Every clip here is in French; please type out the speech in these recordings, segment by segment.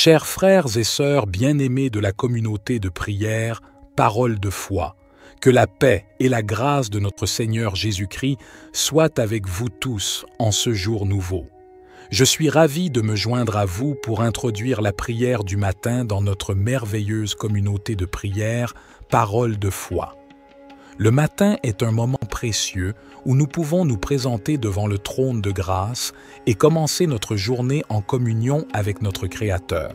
Chers frères et sœurs bien-aimés de la communauté de prière, parole de foi, que la paix et la grâce de notre Seigneur Jésus-Christ soient avec vous tous en ce jour nouveau. Je suis ravi de me joindre à vous pour introduire la prière du matin dans notre merveilleuse communauté de prière, parole de foi. Le matin est un moment précieux où nous pouvons nous présenter devant le trône de grâce et commencer notre journée en communion avec notre Créateur.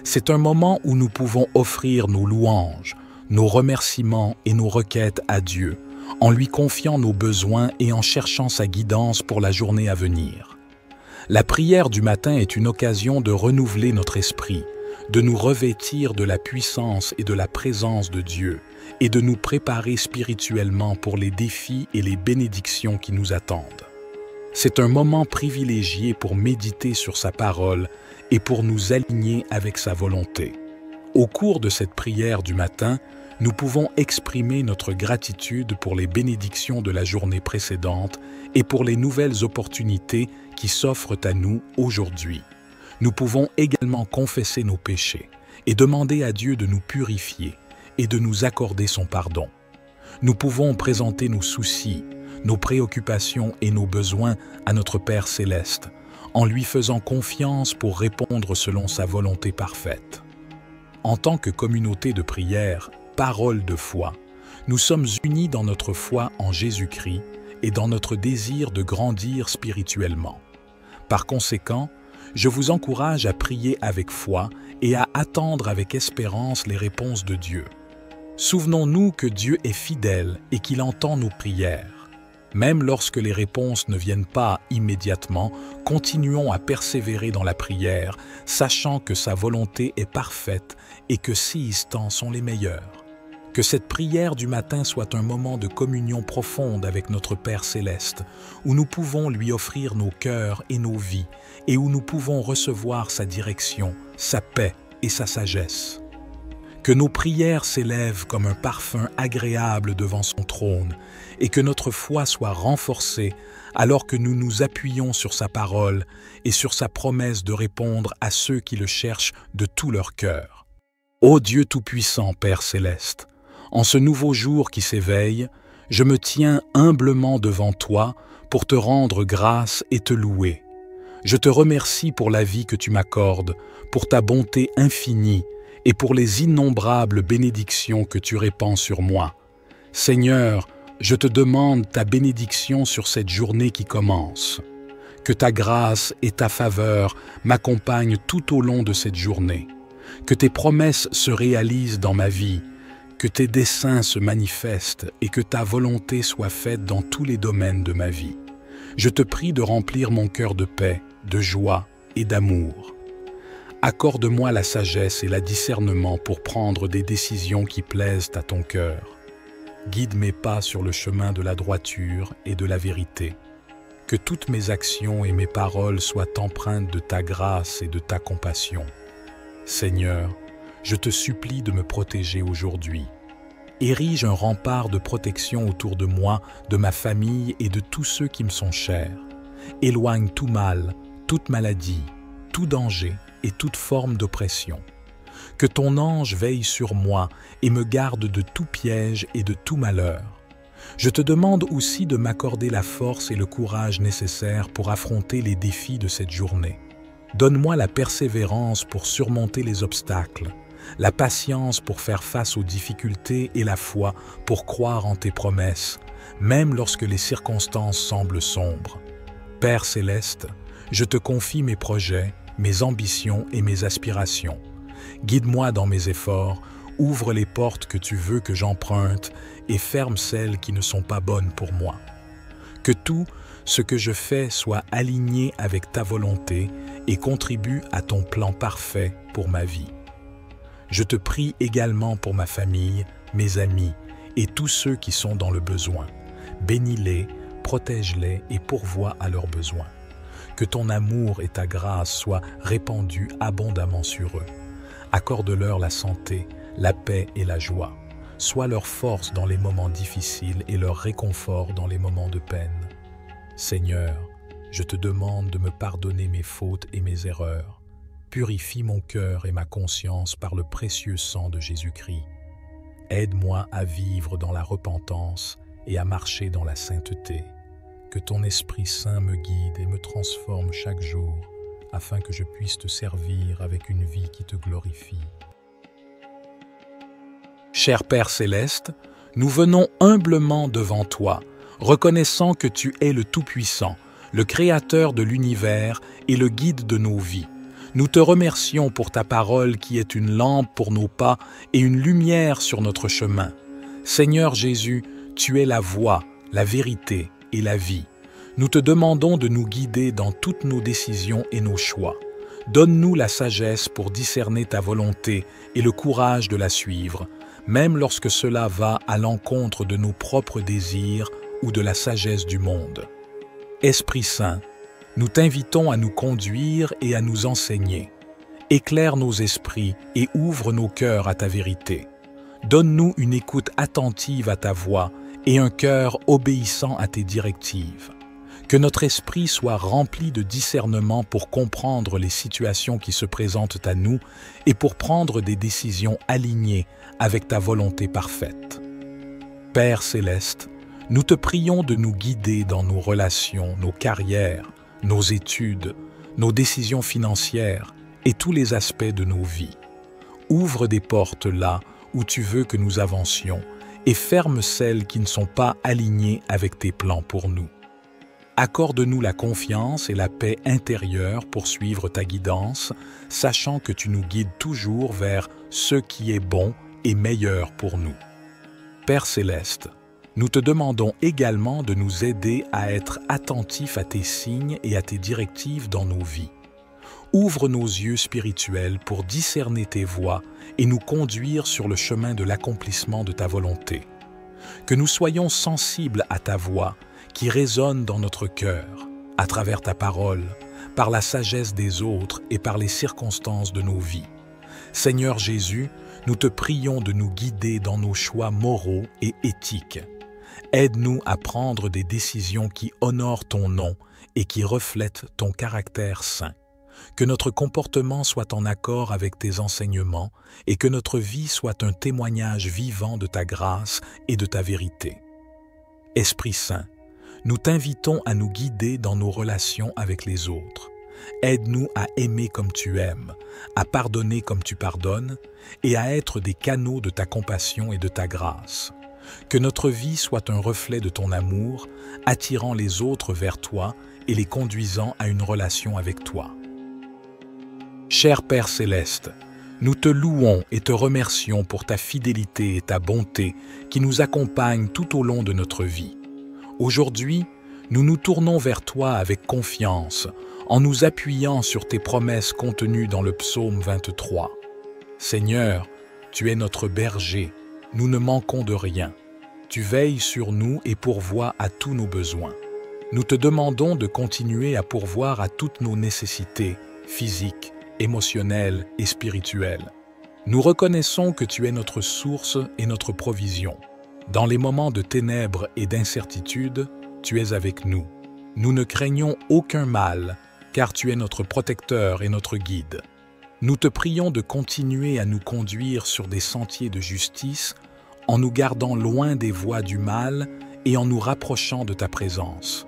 C'est un moment où nous pouvons offrir nos louanges, nos remerciements et nos requêtes à Dieu, en lui confiant nos besoins et en cherchant sa guidance pour la journée à venir. La prière du matin est une occasion de renouveler notre esprit, de nous revêtir de la puissance et de la présence de Dieu et de nous préparer spirituellement pour les défis et les bénédictions qui nous attendent. C'est un moment privilégié pour méditer sur sa parole et pour nous aligner avec sa volonté. Au cours de cette prière du matin, nous pouvons exprimer notre gratitude pour les bénédictions de la journée précédente et pour les nouvelles opportunités qui s'offrent à nous aujourd'hui. Nous pouvons également confesser nos péchés et demander à Dieu de nous purifier et de nous accorder son pardon. Nous pouvons présenter nos soucis, nos préoccupations et nos besoins à notre Père céleste, en lui faisant confiance pour répondre selon sa volonté parfaite. En tant que communauté de prière, parole de foi, nous sommes unis dans notre foi en Jésus-Christ et dans notre désir de grandir spirituellement. Par conséquent, je vous encourage à prier avec foi et à attendre avec espérance les réponses de Dieu. Souvenons-nous que Dieu est fidèle et qu'il entend nos prières. Même lorsque les réponses ne viennent pas immédiatement, continuons à persévérer dans la prière, sachant que sa volonté est parfaite et que ses temps sont les meilleurs. Que cette prière du matin soit un moment de communion profonde avec notre Père céleste, où nous pouvons lui offrir nos cœurs et nos vies, et où nous pouvons recevoir sa direction, sa paix et sa sagesse. Que nos prières s'élèvent comme un parfum agréable devant son trône, et que notre foi soit renforcée alors que nous nous appuyons sur sa parole et sur sa promesse de répondre à ceux qui le cherchent de tout leur cœur. Ô Dieu Tout-Puissant, Père céleste, en ce nouveau jour qui s'éveille, je me tiens humblement devant toi pour te rendre grâce et te louer. Je te remercie pour la vie que tu m'accordes, pour ta bonté infinie et pour les innombrables bénédictions que tu répands sur moi. Seigneur, je te demande ta bénédiction sur cette journée qui commence. Que ta grâce et ta faveur m'accompagnent tout au long de cette journée. Que tes promesses se réalisent dans ma vie, que tes desseins se manifestent et que ta volonté soit faite dans tous les domaines de ma vie. Je te prie de remplir mon cœur de paix, de joie et d'amour. Accorde-moi la sagesse et le discernement pour prendre des décisions qui plaisent à ton cœur. Guide mes pas sur le chemin de la droiture et de la vérité. Que toutes mes actions et mes paroles soient empreintes de ta grâce et de ta compassion. Seigneur, je te supplie de me protéger aujourd'hui. Érige un rempart de protection autour de moi, de ma famille et de tous ceux qui me sont chers. Éloigne tout mal, toute maladie, tout danger et toute forme d'oppression. Que ton ange veille sur moi et me garde de tout piège et de tout malheur. Je te demande aussi de m'accorder la force et le courage nécessaires pour affronter les défis de cette journée. Donne-moi la persévérance pour surmonter les obstacles, la patience pour faire face aux difficultés et la foi pour croire en tes promesses, même lorsque les circonstances semblent sombres. Père céleste, je te confie mes projets, mes ambitions et mes aspirations. Guide-moi dans mes efforts, ouvre les portes que tu veux que j'emprunte et ferme celles qui ne sont pas bonnes pour moi. Que tout ce que je fais soit aligné avec ta volonté et contribue à ton plan parfait pour ma vie. Je te prie également pour ma famille, mes amis et tous ceux qui sont dans le besoin. Bénis-les, protège-les et pourvois à leurs besoins. Que ton amour et ta grâce soient répandus abondamment sur eux. Accorde-leur la santé, la paix et la joie. Sois leur force dans les moments difficiles et leur réconfort dans les moments de peine. Seigneur, je te demande de me pardonner mes fautes et mes erreurs. Purifie mon cœur et ma conscience par le précieux sang de Jésus-Christ. Aide-moi à vivre dans la repentance et à marcher dans la sainteté. Que ton Esprit Saint me guide et me transforme chaque jour, afin que je puisse te servir avec une vie qui te glorifie. Cher Père Céleste, nous venons humblement devant toi, reconnaissant que tu es le Tout-Puissant, le Créateur de l'univers et le guide de nos vies. Nous te remercions pour ta parole qui est une lampe pour nos pas et une lumière sur notre chemin. Seigneur Jésus, tu es la voie, la vérité et la vie. Nous te demandons de nous guider dans toutes nos décisions et nos choix. Donne-nous la sagesse pour discerner ta volonté et le courage de la suivre, même lorsque cela va à l'encontre de nos propres désirs ou de la sagesse du monde. Esprit Saint, nous t'invitons à nous conduire et à nous enseigner. Éclaire nos esprits et ouvre nos cœurs à ta vérité. Donne-nous une écoute attentive à ta voix et un cœur obéissant à tes directives. Que notre esprit soit rempli de discernement pour comprendre les situations qui se présentent à nous et pour prendre des décisions alignées avec ta volonté parfaite. Père Céleste, nous te prions de nous guider dans nos relations, nos carrières, nos études, nos décisions financières et tous les aspects de nos vies. Ouvre des portes là où tu veux que nous avancions et ferme celles qui ne sont pas alignées avec tes plans pour nous. Accorde-nous la confiance et la paix intérieure pour suivre ta guidance, sachant que tu nous guides toujours vers ce qui est bon et meilleur pour nous. Père Céleste, nous te demandons également de nous aider à être attentifs à tes signes et à tes directives dans nos vies. Ouvre nos yeux spirituels pour discerner tes voies et nous conduire sur le chemin de l'accomplissement de ta volonté. Que nous soyons sensibles à ta voix qui résonne dans notre cœur, à travers ta parole, par la sagesse des autres et par les circonstances de nos vies. Seigneur Jésus, nous te prions de nous guider dans nos choix moraux et éthiques. Aide-nous à prendre des décisions qui honorent ton nom et qui reflètent ton caractère saint. Que notre comportement soit en accord avec tes enseignements et que notre vie soit un témoignage vivant de ta grâce et de ta vérité. Esprit Saint, nous t'invitons à nous guider dans nos relations avec les autres. Aide-nous à aimer comme tu aimes, à pardonner comme tu pardonnes et à être des canaux de ta compassion et de ta grâce. Que notre vie soit un reflet de ton amour, attirant les autres vers toi et les conduisant à une relation avec toi. Cher Père Céleste, nous te louons et te remercions pour ta fidélité et ta bonté qui nous accompagnent tout au long de notre vie. Aujourd'hui, nous nous tournons vers toi avec confiance, en nous appuyant sur tes promesses contenues dans le psaume 23. Seigneur, tu es notre berger, nous ne manquons de rien. Tu veilles sur nous et pourvois à tous nos besoins. Nous te demandons de continuer à pourvoir à toutes nos nécessités physiques, émotionnelles et spirituelles. Nous reconnaissons que tu es notre source et notre provision. Dans les moments de ténèbres et d'incertitude, tu es avec nous. Nous ne craignons aucun mal, car tu es notre protecteur et notre guide. Nous te prions de continuer à nous conduire sur des sentiers de justice, en nous gardant loin des voies du mal et en nous rapprochant de ta présence.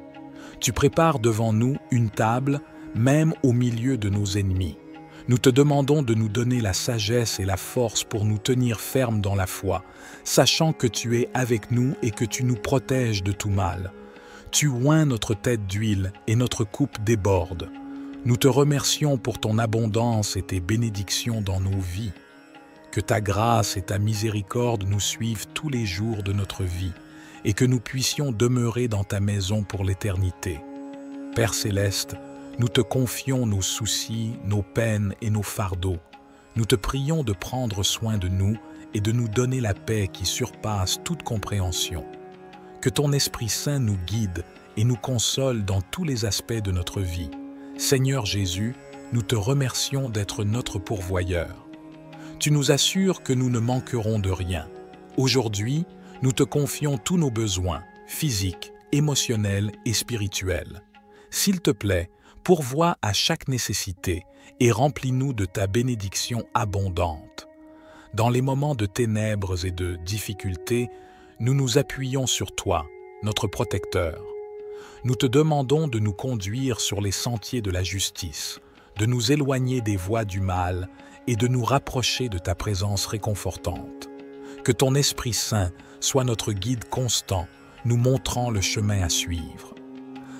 Tu prépares devant nous une table, même au milieu de nos ennemis. Nous te demandons de nous donner la sagesse et la force pour nous tenir fermes dans la foi, sachant que tu es avec nous et que tu nous protèges de tout mal. Tu oins notre tête d'huile et notre coupe déborde. Nous te remercions pour ton abondance et tes bénédictions dans nos vies. Que ta grâce et ta miséricorde nous suivent tous les jours de notre vie et que nous puissions demeurer dans ta maison pour l'éternité. Père Céleste, nous te confions nos soucis, nos peines et nos fardeaux. Nous te prions de prendre soin de nous et de nous donner la paix qui surpasse toute compréhension. Que ton Esprit Saint nous guide et nous console dans tous les aspects de notre vie. Seigneur Jésus, nous te remercions d'être notre pourvoyeur. Tu nous assures que nous ne manquerons de rien. Aujourd'hui, nous te confions tous nos besoins, physiques, émotionnels et spirituels. S'il te plaît, Pourvois à chaque nécessité et remplis-nous de ta bénédiction abondante. Dans les moments de ténèbres et de difficultés, nous nous appuyons sur toi, notre protecteur. Nous te demandons de nous conduire sur les sentiers de la justice, de nous éloigner des voies du mal et de nous rapprocher de ta présence réconfortante. Que ton Esprit Saint soit notre guide constant, nous montrant le chemin à suivre.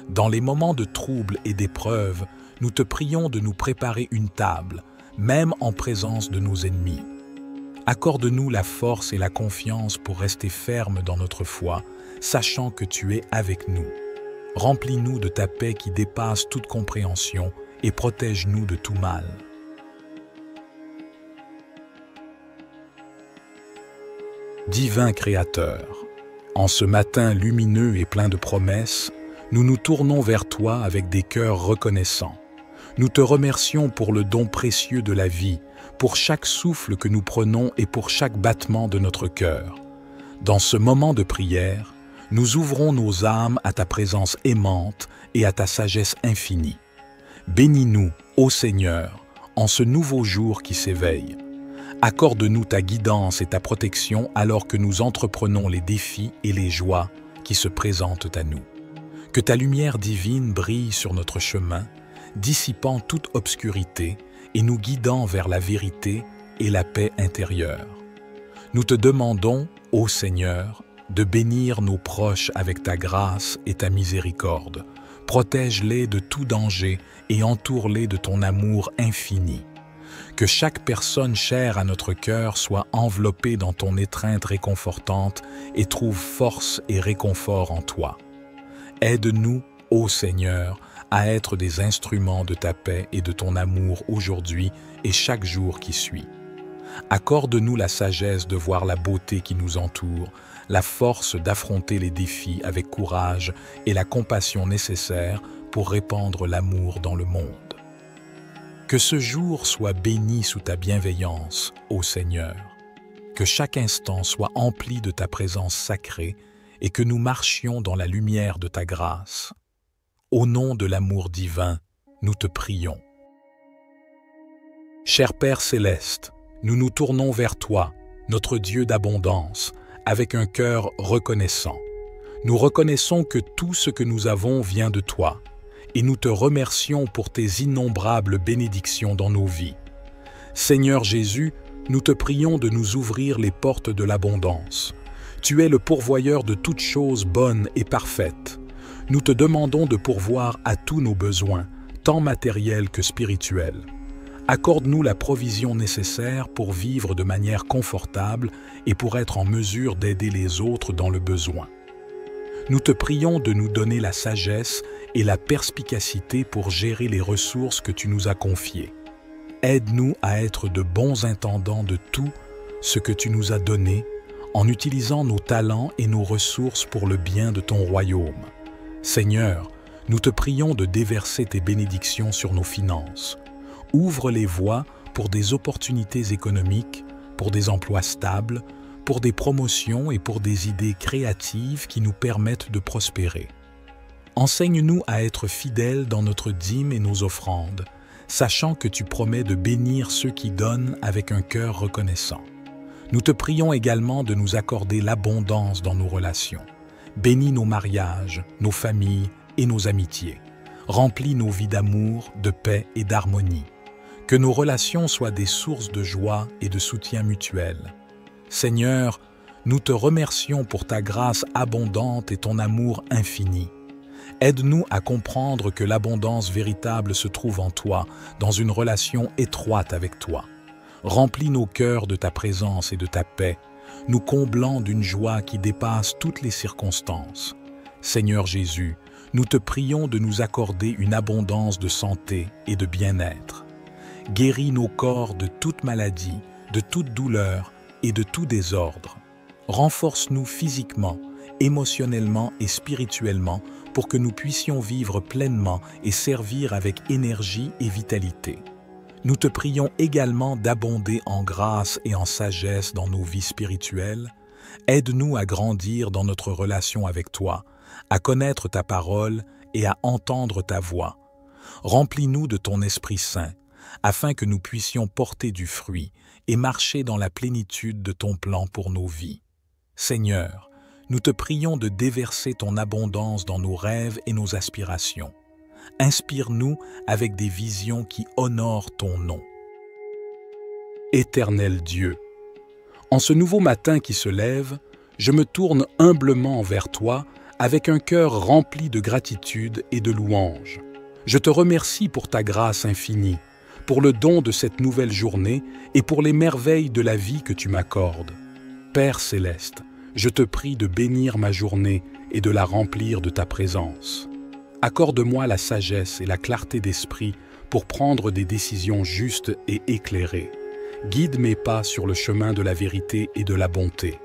Dans les moments de trouble et d'épreuve, nous te prions de nous préparer une table, même en présence de nos ennemis. Accorde-nous la force et la confiance pour rester fermes dans notre foi, sachant que tu es avec nous. Remplis-nous de ta paix qui dépasse toute compréhension et protège-nous de tout mal. Divin Créateur, en ce matin lumineux et plein de promesses, nous nous tournons vers toi avec des cœurs reconnaissants. Nous te remercions pour le don précieux de la vie, pour chaque souffle que nous prenons et pour chaque battement de notre cœur. Dans ce moment de prière, nous ouvrons nos âmes à ta présence aimante et à ta sagesse infinie. Bénis-nous, ô Seigneur, en ce nouveau jour qui s'éveille. Accorde-nous ta guidance et ta protection alors que nous entreprenons les défis et les joies qui se présentent à nous. Que ta lumière divine brille sur notre chemin, dissipant toute obscurité et nous guidant vers la vérité et la paix intérieure. Nous te demandons, ô Seigneur, de bénir nos proches avec ta grâce et ta miséricorde. Protège-les de tout danger et entoure-les de ton amour infini. Que chaque personne chère à notre cœur soit enveloppée dans ton étreinte réconfortante et trouve force et réconfort en toi. Aide-nous, ô Seigneur, à être des instruments de ta paix et de ton amour aujourd'hui et chaque jour qui suit. Accorde-nous la sagesse de voir la beauté qui nous entoure, la force d'affronter les défis avec courage et la compassion nécessaire pour répandre l'amour dans le monde. Que ce jour soit béni sous ta bienveillance, ô Seigneur. Que chaque instant soit empli de ta présence sacrée et que nous marchions dans la lumière de ta grâce. Au nom de l'amour divin, nous te prions. Cher Père céleste, nous nous tournons vers toi, notre Dieu d'abondance, avec un cœur reconnaissant. Nous reconnaissons que tout ce que nous avons vient de toi, et nous te remercions pour tes innombrables bénédictions dans nos vies. Seigneur Jésus, nous te prions de nous ouvrir les portes de l'abondance. Tu es le pourvoyeur de toutes choses bonnes et parfaites. Nous te demandons de pourvoir à tous nos besoins, tant matériels que spirituels. Accorde-nous la provision nécessaire pour vivre de manière confortable et pour être en mesure d'aider les autres dans le besoin. Nous te prions de nous donner la sagesse et la perspicacité pour gérer les ressources que tu nous as confiées. Aide-nous à être de bons intendants de tout ce que tu nous as donné, en utilisant nos talents et nos ressources pour le bien de ton royaume. Seigneur, nous te prions de déverser tes bénédictions sur nos finances. Ouvre les voies pour des opportunités économiques, pour des emplois stables, pour des promotions et pour des idées créatives qui nous permettent de prospérer. Enseigne-nous à être fidèles dans notre dîme et nos offrandes, sachant que tu promets de bénir ceux qui donnent avec un cœur reconnaissant. Nous te prions également de nous accorder l'abondance dans nos relations. Bénis nos mariages, nos familles et nos amitiés. Remplis nos vies d'amour, de paix et d'harmonie. Que nos relations soient des sources de joie et de soutien mutuel. Seigneur, nous te remercions pour ta grâce abondante et ton amour infini. Aide-nous à comprendre que l'abondance véritable se trouve en toi, dans une relation étroite avec toi. Remplis nos cœurs de ta présence et de ta paix, nous comblant d'une joie qui dépasse toutes les circonstances. Seigneur Jésus, nous te prions de nous accorder une abondance de santé et de bien-être. Guéris nos corps de toute maladie, de toute douleur et de tout désordre. Renforce-nous physiquement, émotionnellement et spirituellement pour que nous puissions vivre pleinement et servir avec énergie et vitalité. Nous te prions également d'abonder en grâce et en sagesse dans nos vies spirituelles. Aide-nous à grandir dans notre relation avec toi, à connaître ta parole et à entendre ta voix. Remplis-nous de ton Esprit Saint, afin que nous puissions porter du fruit et marcher dans la plénitude de ton plan pour nos vies. Seigneur, nous te prions de déverser ton abondance dans nos rêves et nos aspirations. Inspire-nous avec des visions qui honorent ton nom. Éternel Dieu, en ce nouveau matin qui se lève, je me tourne humblement vers toi avec un cœur rempli de gratitude et de louange. Je te remercie pour ta grâce infinie, pour le don de cette nouvelle journée et pour les merveilles de la vie que tu m'accordes. Père céleste, je te prie de bénir ma journée et de la remplir de ta présence. Accorde-moi la sagesse et la clarté d'esprit pour prendre des décisions justes et éclairées. Guide mes pas sur le chemin de la vérité et de la bonté.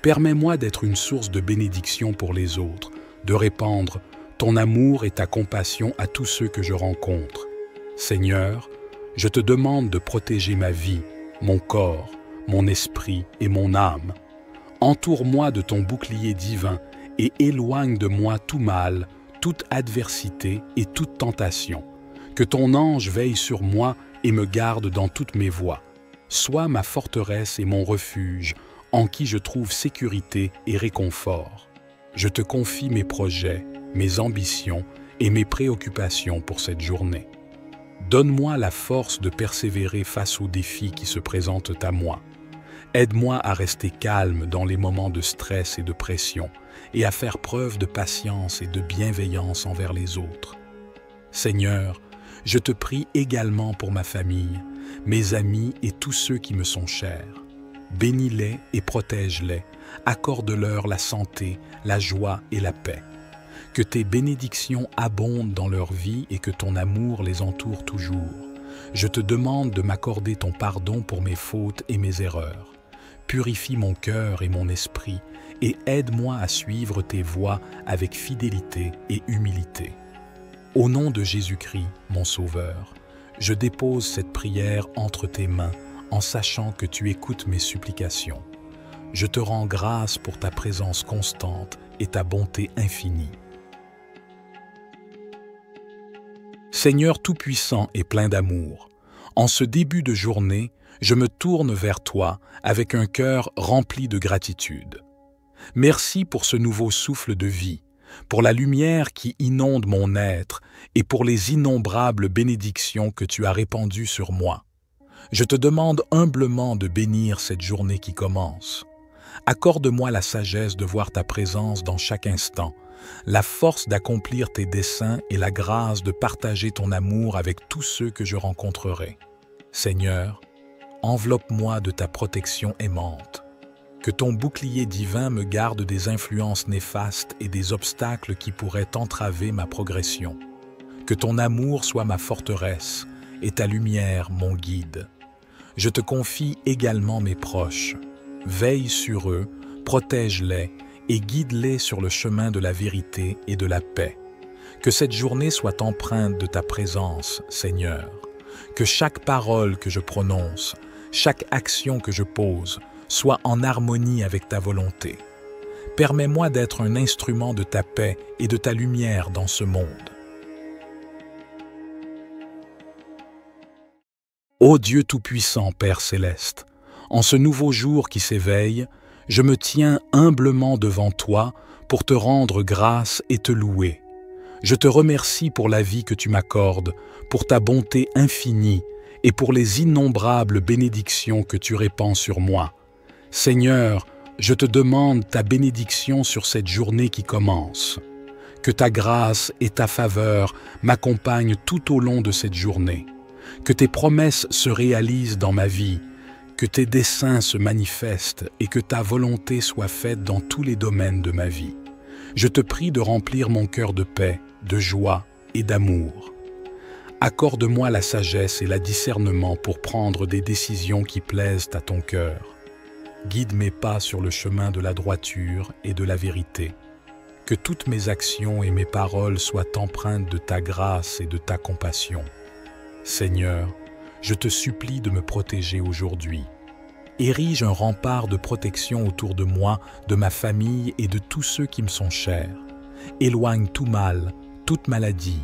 Permets-moi d'être une source de bénédiction pour les autres, de répandre ton amour et ta compassion à tous ceux que je rencontre. Seigneur, je te demande de protéger ma vie, mon corps, mon esprit et mon âme. Entoure-moi de ton bouclier divin et éloigne de moi tout mal, toute adversité et toute tentation. Que ton ange veille sur moi et me garde dans toutes mes voies. Sois ma forteresse et mon refuge, en qui je trouve sécurité et réconfort. Je te confie mes projets, mes ambitions et mes préoccupations pour cette journée. Donne-moi la force de persévérer face aux défis qui se présentent à moi. Aide-moi à rester calme dans les moments de stress et de pression et à faire preuve de patience et de bienveillance envers les autres. Seigneur, je te prie également pour ma famille, mes amis et tous ceux qui me sont chers. Bénis-les et protège-les, accorde-leur la santé, la joie et la paix. Que tes bénédictions abondent dans leur vie et que ton amour les entoure toujours. Je te demande de m'accorder ton pardon pour mes fautes et mes erreurs. Purifie mon cœur et mon esprit et aide-moi à suivre tes voies avec fidélité et humilité. Au nom de Jésus-Christ, mon Sauveur, je dépose cette prière entre tes mains en sachant que tu écoutes mes supplications. Je te rends grâce pour ta présence constante et ta bonté infinie. Seigneur Tout-Puissant et plein d'amour, en ce début de journée, je me tourne vers toi avec un cœur rempli de gratitude. Merci pour ce nouveau souffle de vie, pour la lumière qui inonde mon être et pour les innombrables bénédictions que tu as répandues sur moi. Je te demande humblement de bénir cette journée qui commence. Accorde-moi la sagesse de voir ta présence dans chaque instant, la force d'accomplir tes desseins et la grâce de partager ton amour avec tous ceux que je rencontrerai. Seigneur, enveloppe-moi de ta protection aimante. Que ton bouclier divin me garde des influences néfastes et des obstacles qui pourraient entraver ma progression. Que ton amour soit ma forteresse et ta lumière mon guide. Je te confie également mes proches. Veille sur eux, protège-les et guide-les sur le chemin de la vérité et de la paix. Que cette journée soit empreinte de ta présence, Seigneur. Que chaque parole que je prononce, chaque action que je pose, soit en harmonie avec ta volonté. Permets-moi d'être un instrument de ta paix et de ta lumière dans ce monde. Ô Dieu Tout-Puissant, Père Céleste, en ce nouveau jour qui s'éveille, je me tiens humblement devant toi pour te rendre grâce et te louer. Je te remercie pour la vie que tu m'accordes, pour ta bonté infinie et pour les innombrables bénédictions que tu répands sur moi. Seigneur, je te demande ta bénédiction sur cette journée qui commence. Que ta grâce et ta faveur m'accompagnent tout au long de cette journée. Que tes promesses se réalisent dans ma vie, que tes desseins se manifestent et que ta volonté soit faite dans tous les domaines de ma vie. Je te prie de remplir mon cœur de paix, de joie et d'amour. Accorde-moi la sagesse et le discernement pour prendre des décisions qui plaisent à ton cœur. Guide mes pas sur le chemin de la droiture et de la vérité. Que toutes mes actions et mes paroles soient empreintes de ta grâce et de ta compassion. Seigneur, je te supplie de me protéger aujourd'hui. Érige un rempart de protection autour de moi, de ma famille et de tous ceux qui me sont chers. Éloigne tout mal, toute maladie,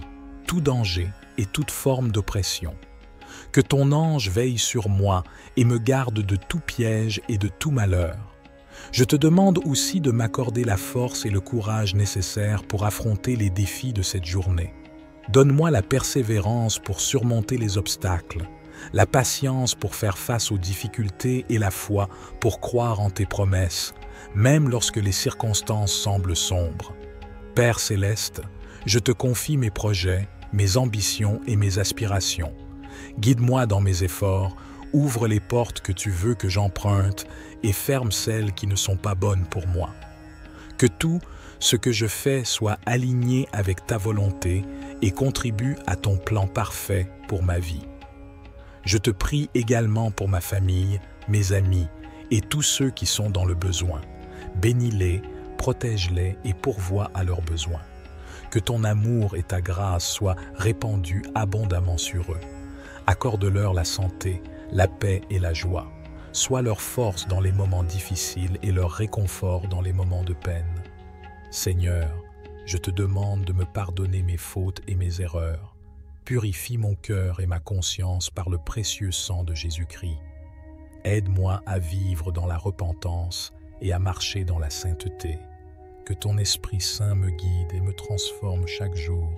tout danger et toute forme d'oppression. Que ton ange veille sur moi et me garde de tout piège et de tout malheur. Je te demande aussi de m'accorder la force et le courage nécessaires pour affronter les défis de cette journée. Donne-moi la persévérance pour surmonter les obstacles, la patience pour faire face aux difficultés et la foi pour croire en tes promesses, même lorsque les circonstances semblent sombres. Père céleste, je te confie mes projets, mes ambitions et mes aspirations. Guide-moi dans mes efforts, ouvre les portes que tu veux que j'emprunte et ferme celles qui ne sont pas bonnes pour moi. Que tout ce que je fais soit aligné avec ta volonté et contribue à ton plan parfait pour ma vie. Je te prie également pour ma famille, mes amis et tous ceux qui sont dans le besoin. Bénis-les, protège-les et pourvois à leurs besoins. Que ton amour et ta grâce soient répandus abondamment sur eux. Accorde-leur la santé, la paix et la joie. Sois leur force dans les moments difficiles et leur réconfort dans les moments de peine. Seigneur, je te demande de me pardonner mes fautes et mes erreurs. Purifie mon cœur et ma conscience par le précieux sang de Jésus-Christ. Aide-moi à vivre dans la repentance et à marcher dans la sainteté. Que ton Esprit Saint me guide et me transforme chaque jour,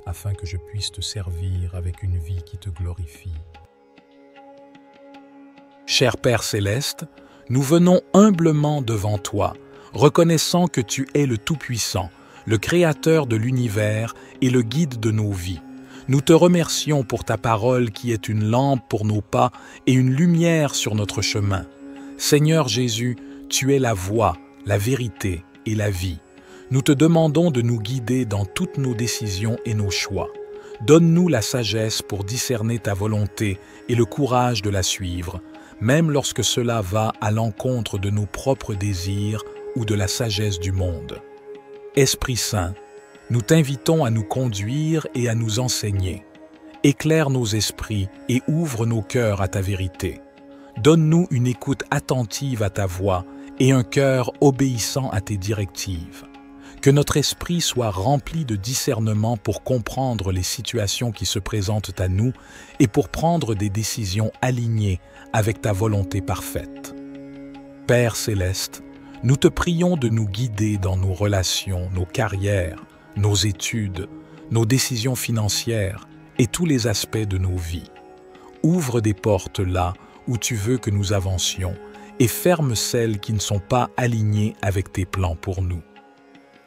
afin que je puisse te servir avec une vie qui te glorifie. Cher Père céleste, nous venons humblement devant toi, reconnaissant que tu es le Tout-Puissant, le Créateur de l'univers et le guide de nos vies. Nous te remercions pour ta parole qui est une lampe pour nos pas et une lumière sur notre chemin. Seigneur Jésus, tu es la voie, la vérité et la vie. Nous te demandons de nous guider dans toutes nos décisions et nos choix. Donne-nous la sagesse pour discerner ta volonté et le courage de la suivre, même lorsque cela va à l'encontre de nos propres désirs ou de la sagesse du monde. Esprit Saint, nous t'invitons à nous conduire et à nous enseigner. Éclaire nos esprits et ouvre nos cœurs à ta vérité. Donne-nous une écoute attentive à ta voix et un cœur obéissant à tes directives. Que notre esprit soit rempli de discernement pour comprendre les situations qui se présentent à nous et pour prendre des décisions alignées avec ta volonté parfaite. Père céleste, nous te prions de nous guider dans nos relations, nos carrières, nos études, nos décisions financières et tous les aspects de nos vies. Ouvre des portes là où tu veux que nous avancions et ferme celles qui ne sont pas alignées avec tes plans pour nous.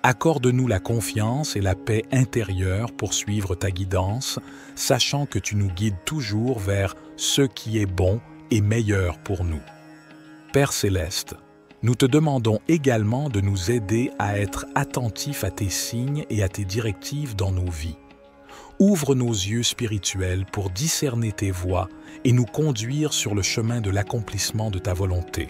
Accorde-nous la confiance et la paix intérieure pour suivre ta guidance, sachant que tu nous guides toujours vers ce qui est bon et meilleur pour nous. Père céleste, nous te demandons également de nous aider à être attentifs à tes signes et à tes directives dans nos vies. Ouvre nos yeux spirituels pour discerner tes voies et nous conduire sur le chemin de l'accomplissement de ta volonté.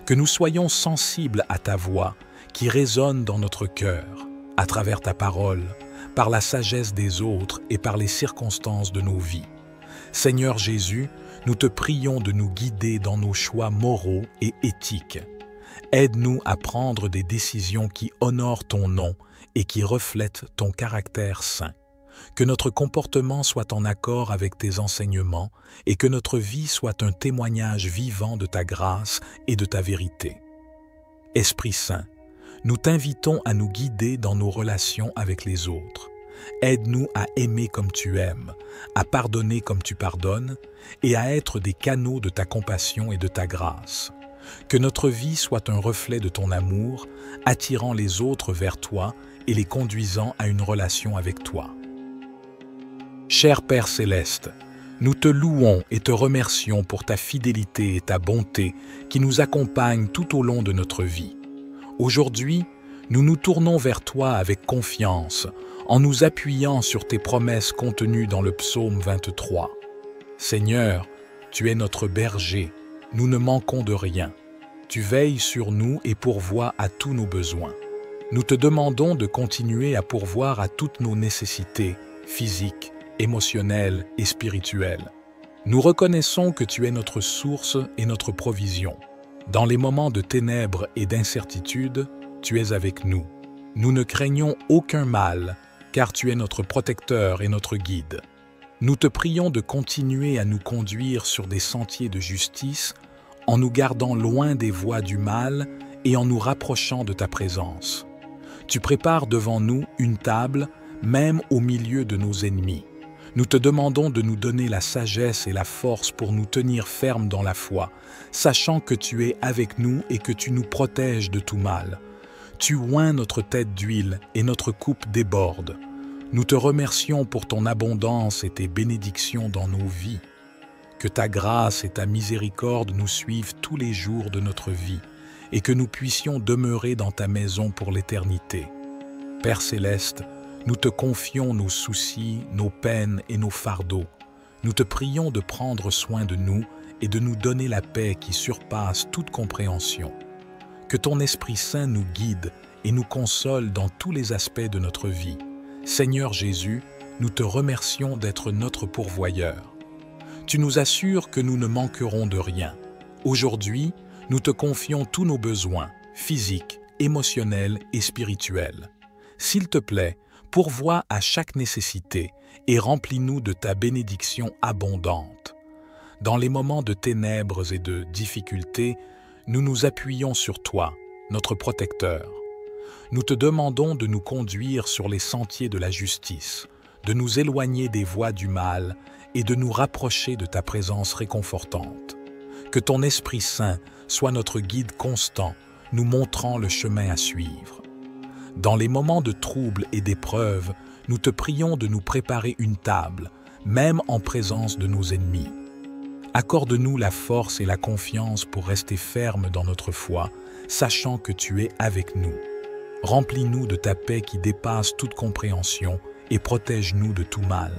Que nous soyons sensibles à ta voix qui résonne dans notre cœur, à travers ta parole, par la sagesse des autres et par les circonstances de nos vies. Seigneur Jésus, nous te prions de nous guider dans nos choix moraux et éthiques. Aide-nous à prendre des décisions qui honorent ton nom et qui reflètent ton caractère saint. Que notre comportement soit en accord avec tes enseignements et que notre vie soit un témoignage vivant de ta grâce et de ta vérité. Esprit Saint, nous t'invitons à nous guider dans nos relations avec les autres. Aide-nous à aimer comme tu aimes, à pardonner comme tu pardonnes et à être des canaux de ta compassion et de ta grâce. Que notre vie soit un reflet de ton amour, attirant les autres vers toi et les conduisant à une relation avec toi. Cher Père céleste, nous te louons et te remercions pour ta fidélité et ta bonté qui nous accompagnent tout au long de notre vie. Aujourd'hui, nous nous tournons vers toi avec confiance, en nous appuyant sur tes promesses contenues dans le psaume 23. Seigneur, tu es notre berger, nous ne manquons de rien. Tu veilles sur nous et pourvois à tous nos besoins. Nous te demandons de continuer à pourvoir à toutes nos nécessités, physiques, émotionnelles et spirituelles. Nous reconnaissons que tu es notre source et notre provision. Dans les moments de ténèbres et d'incertitude, tu es avec nous. Nous ne craignons aucun mal, car tu es notre protecteur et notre guide. Nous te prions de continuer à nous conduire sur des sentiers de justice en nous gardant loin des voies du mal et en nous rapprochant de ta présence. Tu prépares devant nous une table, même au milieu de nos ennemis. Nous te demandons de nous donner la sagesse et la force pour nous tenir fermes dans la foi, sachant que tu es avec nous et que tu nous protèges de tout mal. Tu oins notre tête d'huile et notre coupe déborde. Nous te remercions pour ton abondance et tes bénédictions dans nos vies. Que ta grâce et ta miséricorde nous suivent tous les jours de notre vie et que nous puissions demeurer dans ta maison pour l'éternité. Père céleste, nous te confions nos soucis, nos peines et nos fardeaux. Nous te prions de prendre soin de nous et de nous donner la paix qui surpasse toute compréhension. Que ton Esprit Saint nous guide et nous console dans tous les aspects de notre vie. Seigneur Jésus, nous te remercions d'être notre pourvoyeur. Tu nous assures que nous ne manquerons de rien. Aujourd'hui, nous te confions tous nos besoins, physiques, émotionnels et spirituels. S'il te plaît, pourvois à chaque nécessité et remplis-nous de ta bénédiction abondante. Dans les moments de ténèbres et de difficultés, nous nous appuyons sur toi, notre protecteur. Nous te demandons de nous conduire sur les sentiers de la justice, de nous éloigner des voies du mal et de nous rapprocher de ta présence réconfortante. Que ton Esprit Saint soit notre guide constant, nous montrant le chemin à suivre. Dans les moments de trouble et d'épreuve, nous te prions de nous préparer une table, même en présence de nos ennemis. Accorde-nous la force et la confiance pour rester fermes dans notre foi, sachant que tu es avec nous. Remplis-nous de ta paix qui dépasse toute compréhension et protège-nous de tout mal.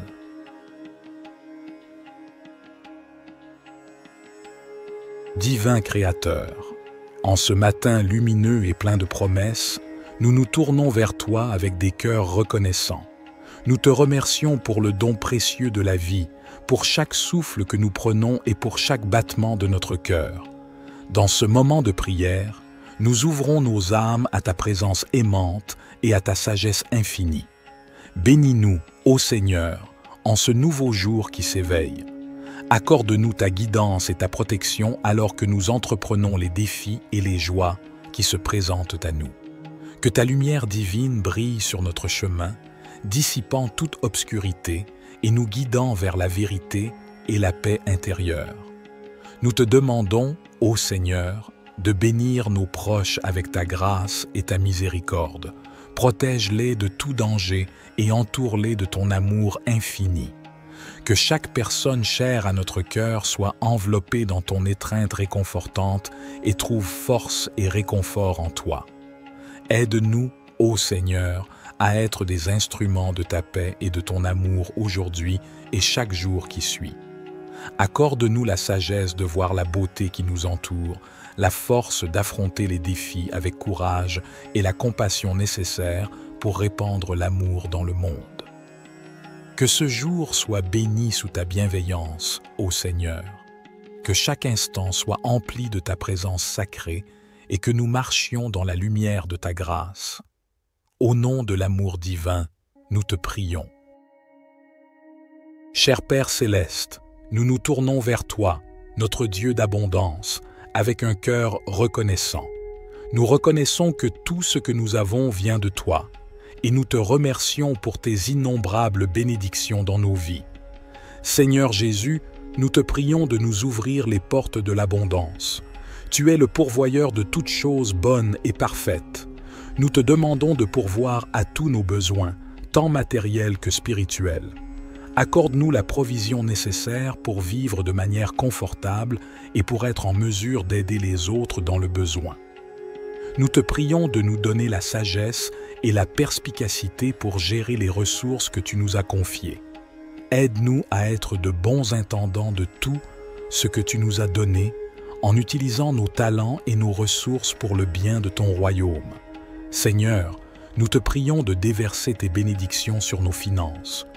Divin Créateur, en ce matin lumineux et plein de promesses, nous nous tournons vers toi avec des cœurs reconnaissants. Nous te remercions pour le don précieux de la vie, pour chaque souffle que nous prenons et pour chaque battement de notre cœur. Dans ce moment de prière, nous ouvrons nos âmes à ta présence aimante et à ta sagesse infinie. Bénis-nous, ô Seigneur, en ce nouveau jour qui s'éveille. Accorde-nous ta guidance et ta protection alors que nous entreprenons les défis et les joies qui se présentent à nous. Que ta lumière divine brille sur notre chemin, dissipant toute obscurité et nous guidant vers la vérité et la paix intérieure. Nous te demandons, ô Seigneur, de bénir nos proches avec ta grâce et ta miséricorde. Protège-les de tout danger et entoure-les de ton amour infini. Que chaque personne chère à notre cœur soit enveloppée dans ton étreinte réconfortante et trouve force et réconfort en toi. Aide-nous, ô Seigneur, à être des instruments de ta paix et de ton amour aujourd'hui et chaque jour qui suit. Accorde-nous la sagesse de voir la beauté qui nous entoure, la force d'affronter les défis avec courage et la compassion nécessaire pour répandre l'amour dans le monde. Que ce jour soit béni sous ta bienveillance, ô Seigneur. Que chaque instant soit empli de ta présence sacrée et que nous marchions dans la lumière de ta grâce. Au nom de l'amour divin, nous te prions. Cher Père céleste, nous nous tournons vers toi, notre Dieu d'abondance, avec un cœur reconnaissant. Nous reconnaissons que tout ce que nous avons vient de toi, et nous te remercions pour tes innombrables bénédictions dans nos vies. Seigneur Jésus, nous te prions de nous ouvrir les portes de l'abondance. Tu es le pourvoyeur de toutes choses bonnes et parfaites. Nous te demandons de pourvoir à tous nos besoins, tant matériels que spirituels. Accorde-nous la provision nécessaire pour vivre de manière confortable et pour être en mesure d'aider les autres dans le besoin. Nous te prions de nous donner la sagesse et la perspicacité pour gérer les ressources que tu nous as confiées. Aide-nous à être de bons intendants de tout ce que tu nous as donné, en utilisant nos talents et nos ressources pour le bien de ton royaume. Seigneur, nous te prions de déverser tes bénédictions sur nos finances.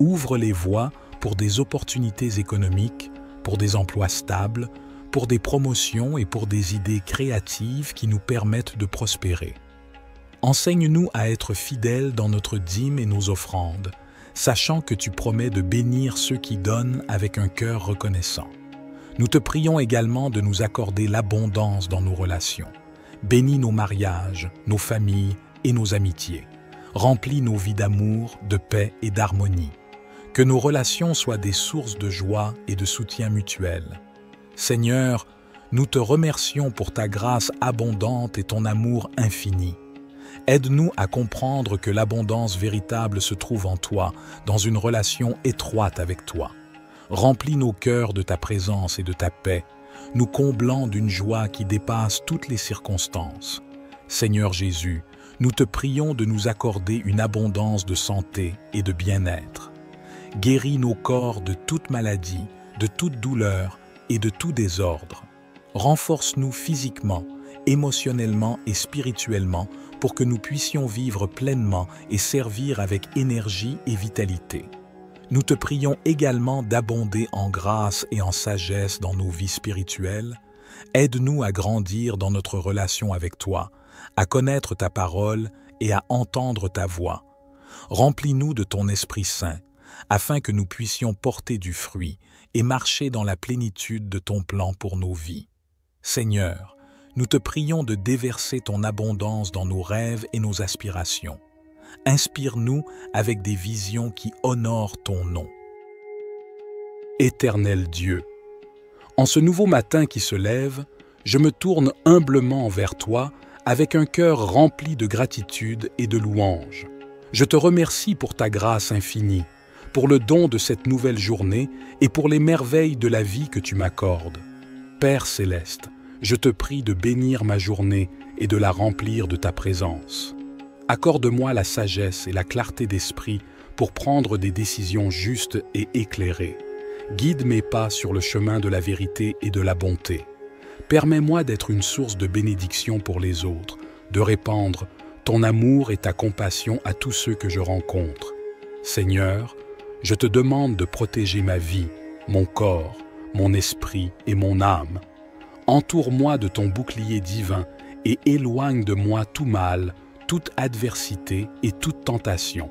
Ouvre les voies pour des opportunités économiques, pour des emplois stables, pour des promotions et pour des idées créatives qui nous permettent de prospérer. Enseigne-nous à être fidèles dans notre dîme et nos offrandes. sachant que tu promets de bénir ceux qui donnent avec un cœur reconnaissant. Nous te prions également de nous accorder l'abondance dans nos relations. Bénis nos mariages, nos familles et nos amitiés. Remplis nos vies d'amour, de paix et d'harmonie. Que nos relations soient des sources de joie et de soutien mutuel. Seigneur, nous te remercions pour ta grâce abondante et ton amour infini. Aide-nous à comprendre que l'abondance véritable se trouve en toi, dans une relation étroite avec toi. Remplis nos cœurs de ta présence et de ta paix, nous comblant d'une joie qui dépasse toutes les circonstances. Seigneur Jésus, nous te prions de nous accorder une abondance de santé et de bien-être. Guéris nos corps de toute maladie, de toute douleur et de tout désordre. Renforce-nous physiquement, émotionnellement et spirituellement pour que nous puissions vivre pleinement et servir avec énergie et vitalité. Nous te prions également d'abonder en grâce et en sagesse dans nos vies spirituelles. Aide-nous à grandir dans notre relation avec toi, à connaître ta parole et à entendre ta voix. Remplis-nous de ton Esprit Saint, afin que nous puissions porter du fruit et marcher dans la plénitude de ton plan pour nos vies. Seigneur, nous te prions de déverser ton abondance dans nos rêves et nos aspirations. Inspire-nous avec des visions qui honorent ton nom. Éternel Dieu, en ce nouveau matin qui se lève, je me tourne humblement vers toi avec un cœur rempli de gratitude et de louange. Je te remercie pour ta grâce infinie, pour le don de cette nouvelle journée et pour les merveilles de la vie que tu m'accordes. Père céleste, je te prie de bénir ma journée et de la remplir de ta présence. Accorde-moi la sagesse et la clarté d'esprit pour prendre des décisions justes et éclairées. Guide mes pas sur le chemin de la vérité et de la bonté. Permets-moi d'être une source de bénédiction pour les autres, de répandre ton amour et ta compassion à tous ceux que je rencontre. Seigneur, je te demande de protéger ma vie, mon corps, mon esprit et mon âme. Entoure-moi de ton bouclier divin et éloigne de moi tout mal, toute adversité et toute tentation.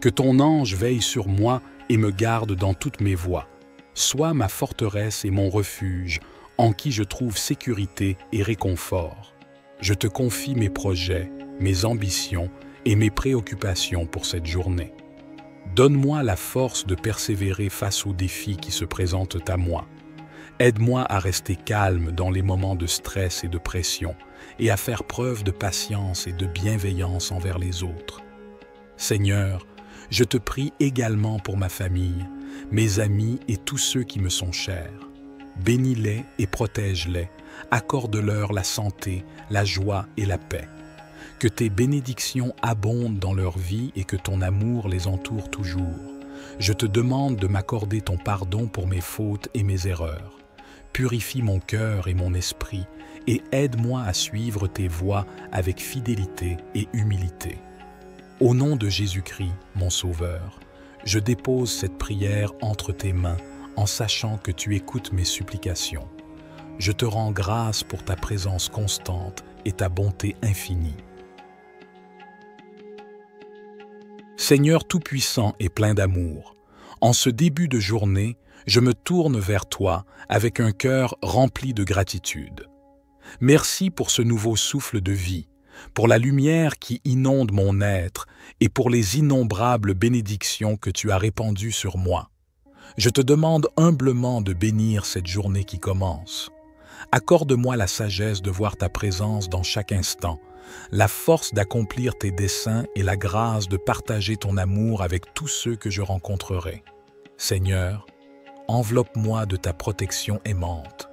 Que ton ange veille sur moi et me garde dans toutes mes voies. Sois ma forteresse et mon refuge, en qui je trouve sécurité et réconfort. Je te confie mes projets, mes ambitions et mes préoccupations pour cette journée. Donne-moi la force de persévérer face aux défis qui se présentent à moi. Aide-moi à rester calme dans les moments de stress et de pression et à faire preuve de patience et de bienveillance envers les autres. Seigneur, je te prie également pour ma famille, mes amis et tous ceux qui me sont chers. Bénis-les et protège-les, accorde-leur la santé, la joie et la paix. Que tes bénédictions abondent dans leur vie et que ton amour les entoure toujours. Je te demande de m'accorder ton pardon pour mes fautes et mes erreurs. Purifie mon cœur et mon esprit et aide-moi à suivre tes voies avec fidélité et humilité. Au nom de Jésus-Christ, mon Sauveur, je dépose cette prière entre tes mains en sachant que tu écoutes mes supplications. Je te rends grâce pour ta présence constante et ta bonté infinie. Seigneur tout-puissant et plein d'amour, en ce début de journée, je me tourne vers toi avec un cœur rempli de gratitude. Merci pour ce nouveau souffle de vie, pour la lumière qui inonde mon être et pour les innombrables bénédictions que tu as répandues sur moi. Je te demande humblement de bénir cette journée qui commence. Accorde-moi la sagesse de voir ta présence dans chaque instant, la force d'accomplir tes desseins et la grâce de partager ton amour avec tous ceux que je rencontrerai. Seigneur, enveloppe-moi de ta protection aimante.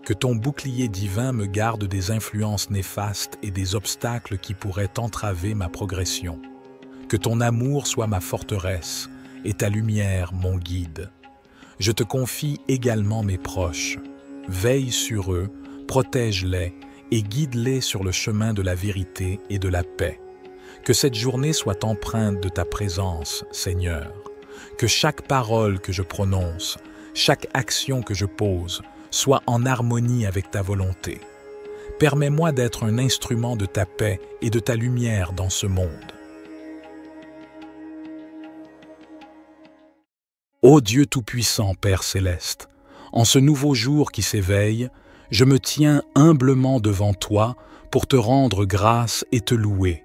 Que ton bouclier divin me garde des influences néfastes et des obstacles qui pourraient entraver ma progression. Que ton amour soit ma forteresse et ta lumière mon guide. Je te confie également mes proches. Veille sur eux, protège-les et guide-les sur le chemin de la vérité et de la paix. Que cette journée soit empreinte de ta présence, Seigneur. Que chaque parole que je prononce, chaque action que je pose, soit en harmonie avec ta volonté. Permets-moi d'être un instrument de ta paix et de ta lumière dans ce monde. Ô Dieu Tout-Puissant, Père Céleste, en ce nouveau jour qui s'éveille, je me tiens humblement devant toi pour te rendre grâce et te louer.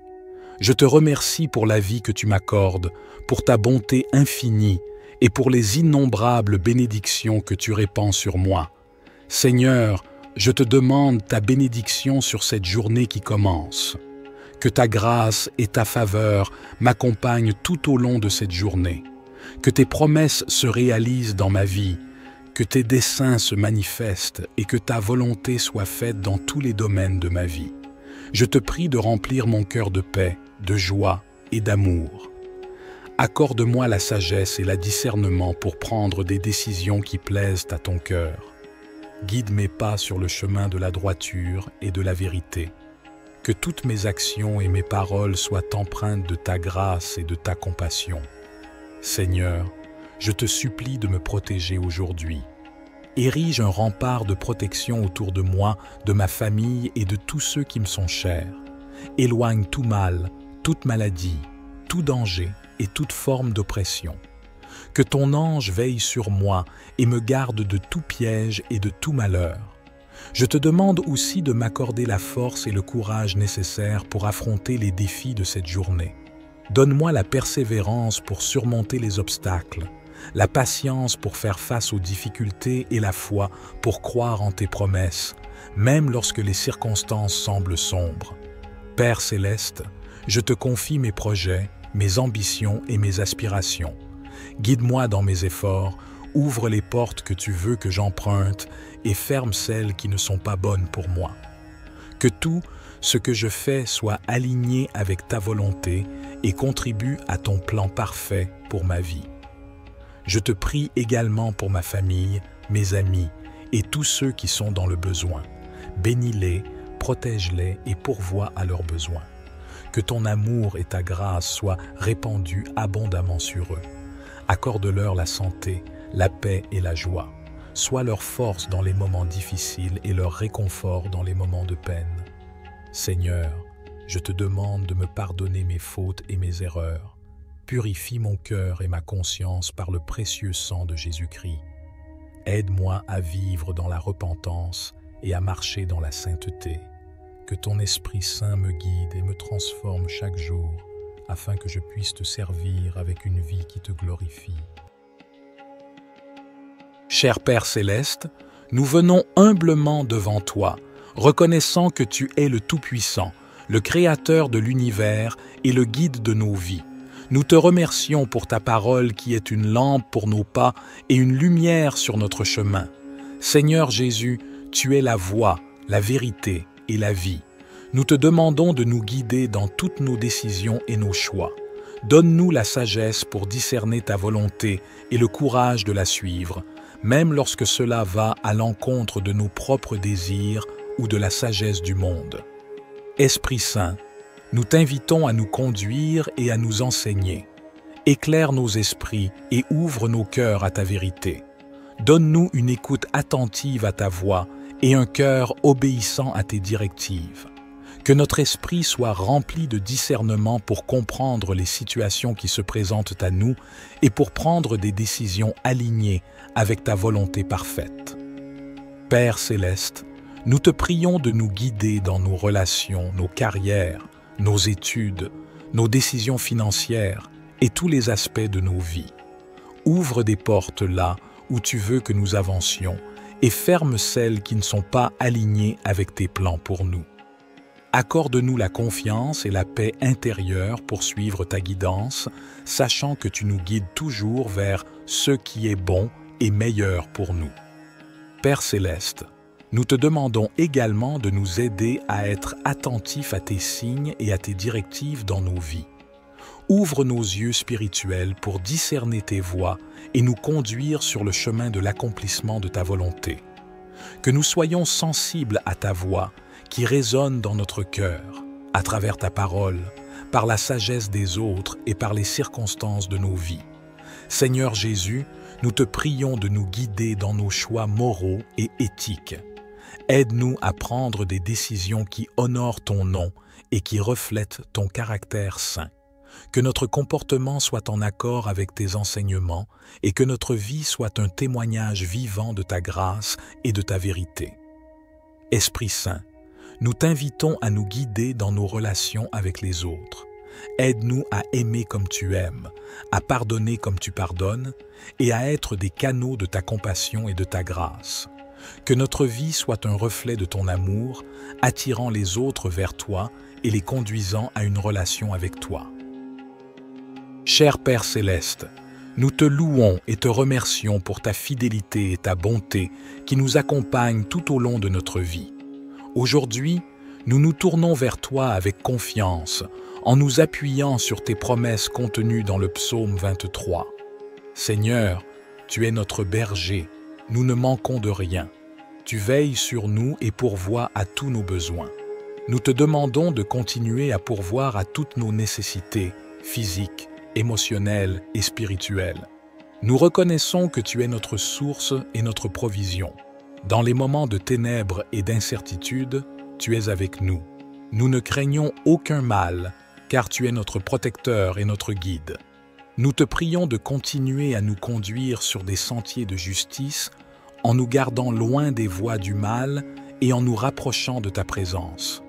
Je te remercie pour la vie que tu m'accordes, pour ta bonté infinie et pour les innombrables bénédictions que tu répands sur moi. Seigneur, je te demande ta bénédiction sur cette journée qui commence. Que ta grâce et ta faveur m'accompagnent tout au long de cette journée. Que tes promesses se réalisent dans ma vie, que tes desseins se manifestent et que ta volonté soit faite dans tous les domaines de ma vie. Je te prie de remplir mon cœur de paix, de joie et d'amour. Accorde-moi la sagesse et le discernement pour prendre des décisions qui plaisent à ton cœur. Guide mes pas sur le chemin de la droiture et de la vérité. Que toutes mes actions et mes paroles soient empreintes de ta grâce et de ta compassion. Seigneur, je te supplie de me protéger aujourd'hui. Érige un rempart de protection autour de moi, de ma famille et de tous ceux qui me sont chers. Éloigne tout mal, toute maladie, tout danger et toute forme d'oppression. Que ton ange veille sur moi et me garde de tout piège et de tout malheur. Je te demande aussi de m'accorder la force et le courage nécessaires pour affronter les défis de cette journée. Donne-moi la persévérance pour surmonter les obstacles, la patience pour faire face aux difficultés et la foi pour croire en tes promesses, même lorsque les circonstances semblent sombres. Père Céleste, je te confie mes projets, mes ambitions et mes aspirations. Guide-moi dans mes efforts, ouvre les portes que tu veux que j'emprunte et ferme celles qui ne sont pas bonnes pour moi. Que tout ce que je fais soit aligné avec ta volonté et contribue à ton plan parfait pour ma vie. Je te prie également pour ma famille, mes amis et tous ceux qui sont dans le besoin. Bénis-les, protège-les et pourvois à leurs besoins. Que ton amour et ta grâce soient répandus abondamment sur eux. Accorde-leur la santé, la paix et la joie. Sois leur force dans les moments difficiles et leur réconfort dans les moments de peine. Seigneur, je te demande de me pardonner mes fautes et mes erreurs. Purifie mon cœur et ma conscience par le précieux sang de Jésus-Christ. Aide-moi à vivre dans la repentance et à marcher dans la sainteté. Que ton Esprit Saint me guide et me transforme chaque jour, afin que je puisse te servir avec une vie qui te glorifie. Cher Père Céleste, nous venons humblement devant toi, reconnaissant que tu es le Tout-Puissant, le Créateur de l'univers et le guide de nos vies. Nous te remercions pour ta parole qui est une lampe pour nos pas et une lumière sur notre chemin. Seigneur Jésus, tu es la voie, la vérité et la vie. Nous te demandons de nous guider dans toutes nos décisions et nos choix. Donne-nous la sagesse pour discerner ta volonté et le courage de la suivre, même lorsque cela va à l'encontre de nos propres désirs ou de la sagesse du monde. Esprit Saint, nous t'invitons à nous conduire et à nous enseigner. Éclaire nos esprits et ouvre nos cœurs à ta vérité. Donne-nous une écoute attentive à ta voix et un cœur obéissant à tes directives. Que notre esprit soit rempli de discernement pour comprendre les situations qui se présentent à nous et pour prendre des décisions alignées avec ta volonté parfaite. Père Céleste, nous te prions de nous guider dans nos relations, nos carrières, nos études, nos décisions financières et tous les aspects de nos vies. Ouvre des portes là où tu veux que nous avancions et ferme celles qui ne sont pas alignées avec tes plans pour nous. Accorde-nous la confiance et la paix intérieure pour suivre ta guidance, sachant que tu nous guides toujours vers ce qui est bon et meilleur pour nous. Père Céleste, nous te demandons également de nous aider à être attentifs à tes signes et à tes directives dans nos vies. Ouvre nos yeux spirituels pour discerner tes voies et nous conduire sur le chemin de l'accomplissement de ta volonté. Que nous soyons sensibles à ta voix qui résonne dans notre cœur, à travers ta parole, par la sagesse des autres et par les circonstances de nos vies. Seigneur Jésus, nous te prions de nous guider dans nos choix moraux et éthiques. Aide-nous à prendre des décisions qui honorent ton nom et qui reflètent ton caractère saint. Que notre comportement soit en accord avec tes enseignements et que notre vie soit un témoignage vivant de ta grâce et de ta vérité. Esprit Saint, nous t'invitons à nous guider dans nos relations avec les autres. Aide-nous à aimer comme tu aimes, à pardonner comme tu pardonnes et à être des canaux de ta compassion et de ta grâce. Que notre vie soit un reflet de ton amour, attirant les autres vers toi et les conduisant à une relation avec toi. Cher Père Céleste, nous te louons et te remercions pour ta fidélité et ta bonté qui nous accompagnent tout au long de notre vie. Aujourd'hui, nous nous tournons vers toi avec confiance, en nous appuyant sur tes promesses contenues dans le psaume 23. Seigneur, tu es notre berger, nous ne manquons de rien. Tu veilles sur nous et pourvois à tous nos besoins. Nous te demandons de continuer à pourvoir à toutes nos nécessités, physiques, émotionnelles et spirituelles. Nous reconnaissons que tu es notre source et notre provision. Dans les moments de ténèbres et d'incertitude, tu es avec nous. Nous ne craignons aucun mal, car tu es notre protecteur et notre guide. Nous te prions de continuer à nous conduire sur des sentiers de justice, en nous gardant loin des voies du mal et en nous rapprochant de ta présence.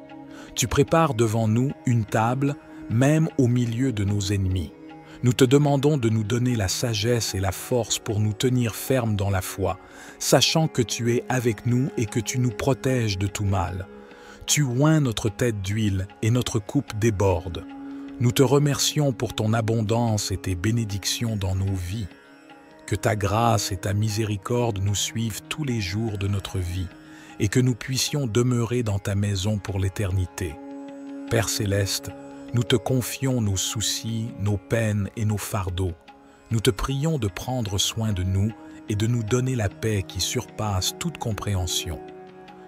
Tu prépares devant nous une table, même au milieu de nos ennemis. Nous te demandons de nous donner la sagesse et la force pour nous tenir fermes dans la foi, sachant que tu es avec nous et que tu nous protèges de tout mal. Tu oins notre tête d'huile et notre coupe déborde. Nous te remercions pour ton abondance et tes bénédictions dans nos vies. Que ta grâce et ta miséricorde nous suivent tous les jours de notre vie et que nous puissions demeurer dans ta maison pour l'éternité. Père Céleste, nous te confions nos soucis, nos peines et nos fardeaux. Nous te prions de prendre soin de nous et de nous donner la paix qui surpasse toute compréhension.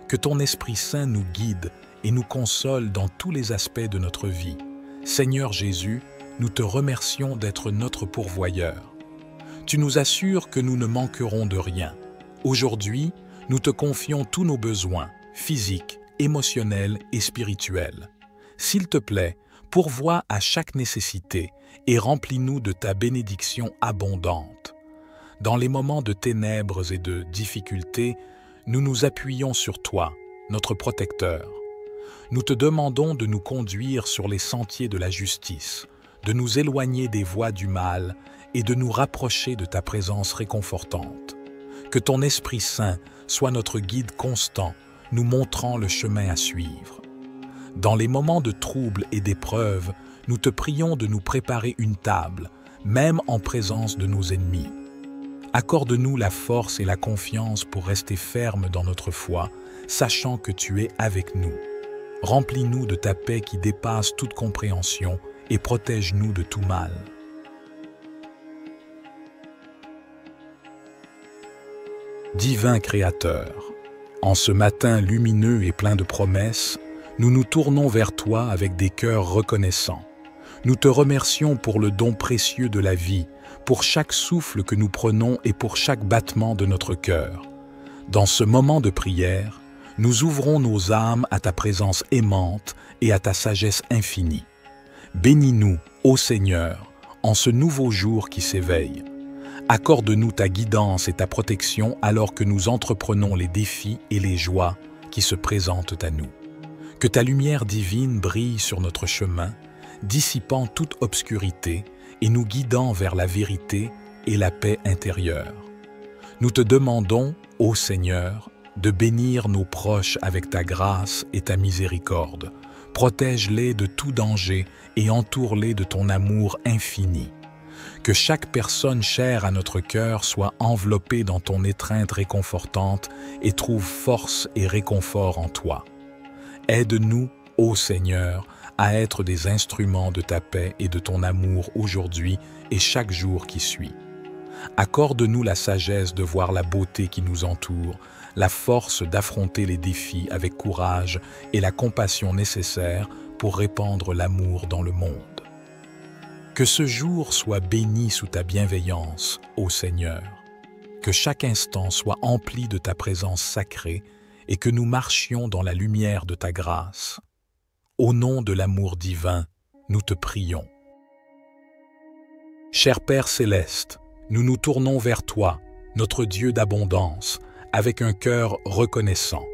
Que ton Esprit Saint nous guide et nous console dans tous les aspects de notre vie. Seigneur Jésus, nous te remercions d'être notre pourvoyeur. Tu nous assures que nous ne manquerons de rien. Aujourd'hui, nous te confions tous nos besoins, physiques, émotionnels et spirituels. S'il te plaît, pourvois à chaque nécessité et remplis-nous de ta bénédiction abondante. Dans les moments de ténèbres et de difficultés, nous nous appuyons sur toi, notre protecteur. Nous te demandons de nous conduire sur les sentiers de la justice, de nous éloigner des voies du mal et de nous rapprocher de ta présence réconfortante. Que ton Esprit Saint soit notre guide constant, nous montrant le chemin à suivre. Dans les moments de trouble et d'épreuve, nous te prions de nous préparer une table, même en présence de nos ennemis. Accorde-nous la force et la confiance pour rester fermes dans notre foi, sachant que tu es avec nous. Remplis-nous de ta paix qui dépasse toute compréhension et protège-nous de tout mal. Divin Créateur, en ce matin lumineux et plein de promesses, nous nous tournons vers toi avec des cœurs reconnaissants. Nous te remercions pour le don précieux de la vie, pour chaque souffle que nous prenons et pour chaque battement de notre cœur. Dans ce moment de prière, nous ouvrons nos âmes à ta présence aimante et à ta sagesse infinie. Bénis-nous, ô Seigneur, en ce nouveau jour qui s'éveille. Accorde-nous ta guidance et ta protection alors que nous entreprenons les défis et les joies qui se présentent à nous. Que ta lumière divine brille sur notre chemin, dissipant toute obscurité et nous guidant vers la vérité et la paix intérieure. Nous te demandons, ô Seigneur, de bénir nos proches avec ta grâce et ta miséricorde. Protège-les de tout danger et entoure-les de ton amour infini. Que chaque personne chère à notre cœur soit enveloppée dans ton étreinte réconfortante et trouve force et réconfort en toi. Aide-nous, ô Seigneur, à être des instruments de ta paix et de ton amour aujourd'hui et chaque jour qui suit. Accorde-nous la sagesse de voir la beauté qui nous entoure, la force d'affronter les défis avec courage et la compassion nécessaire pour répandre l'amour dans le monde. Que ce jour soit béni sous ta bienveillance, ô Seigneur. Que chaque instant soit empli de ta présence sacrée et que nous marchions dans la lumière de ta grâce. Au nom de l'amour divin, nous te prions. Cher Père céleste, nous nous tournons vers toi, notre Dieu d'abondance, avec un cœur reconnaissant.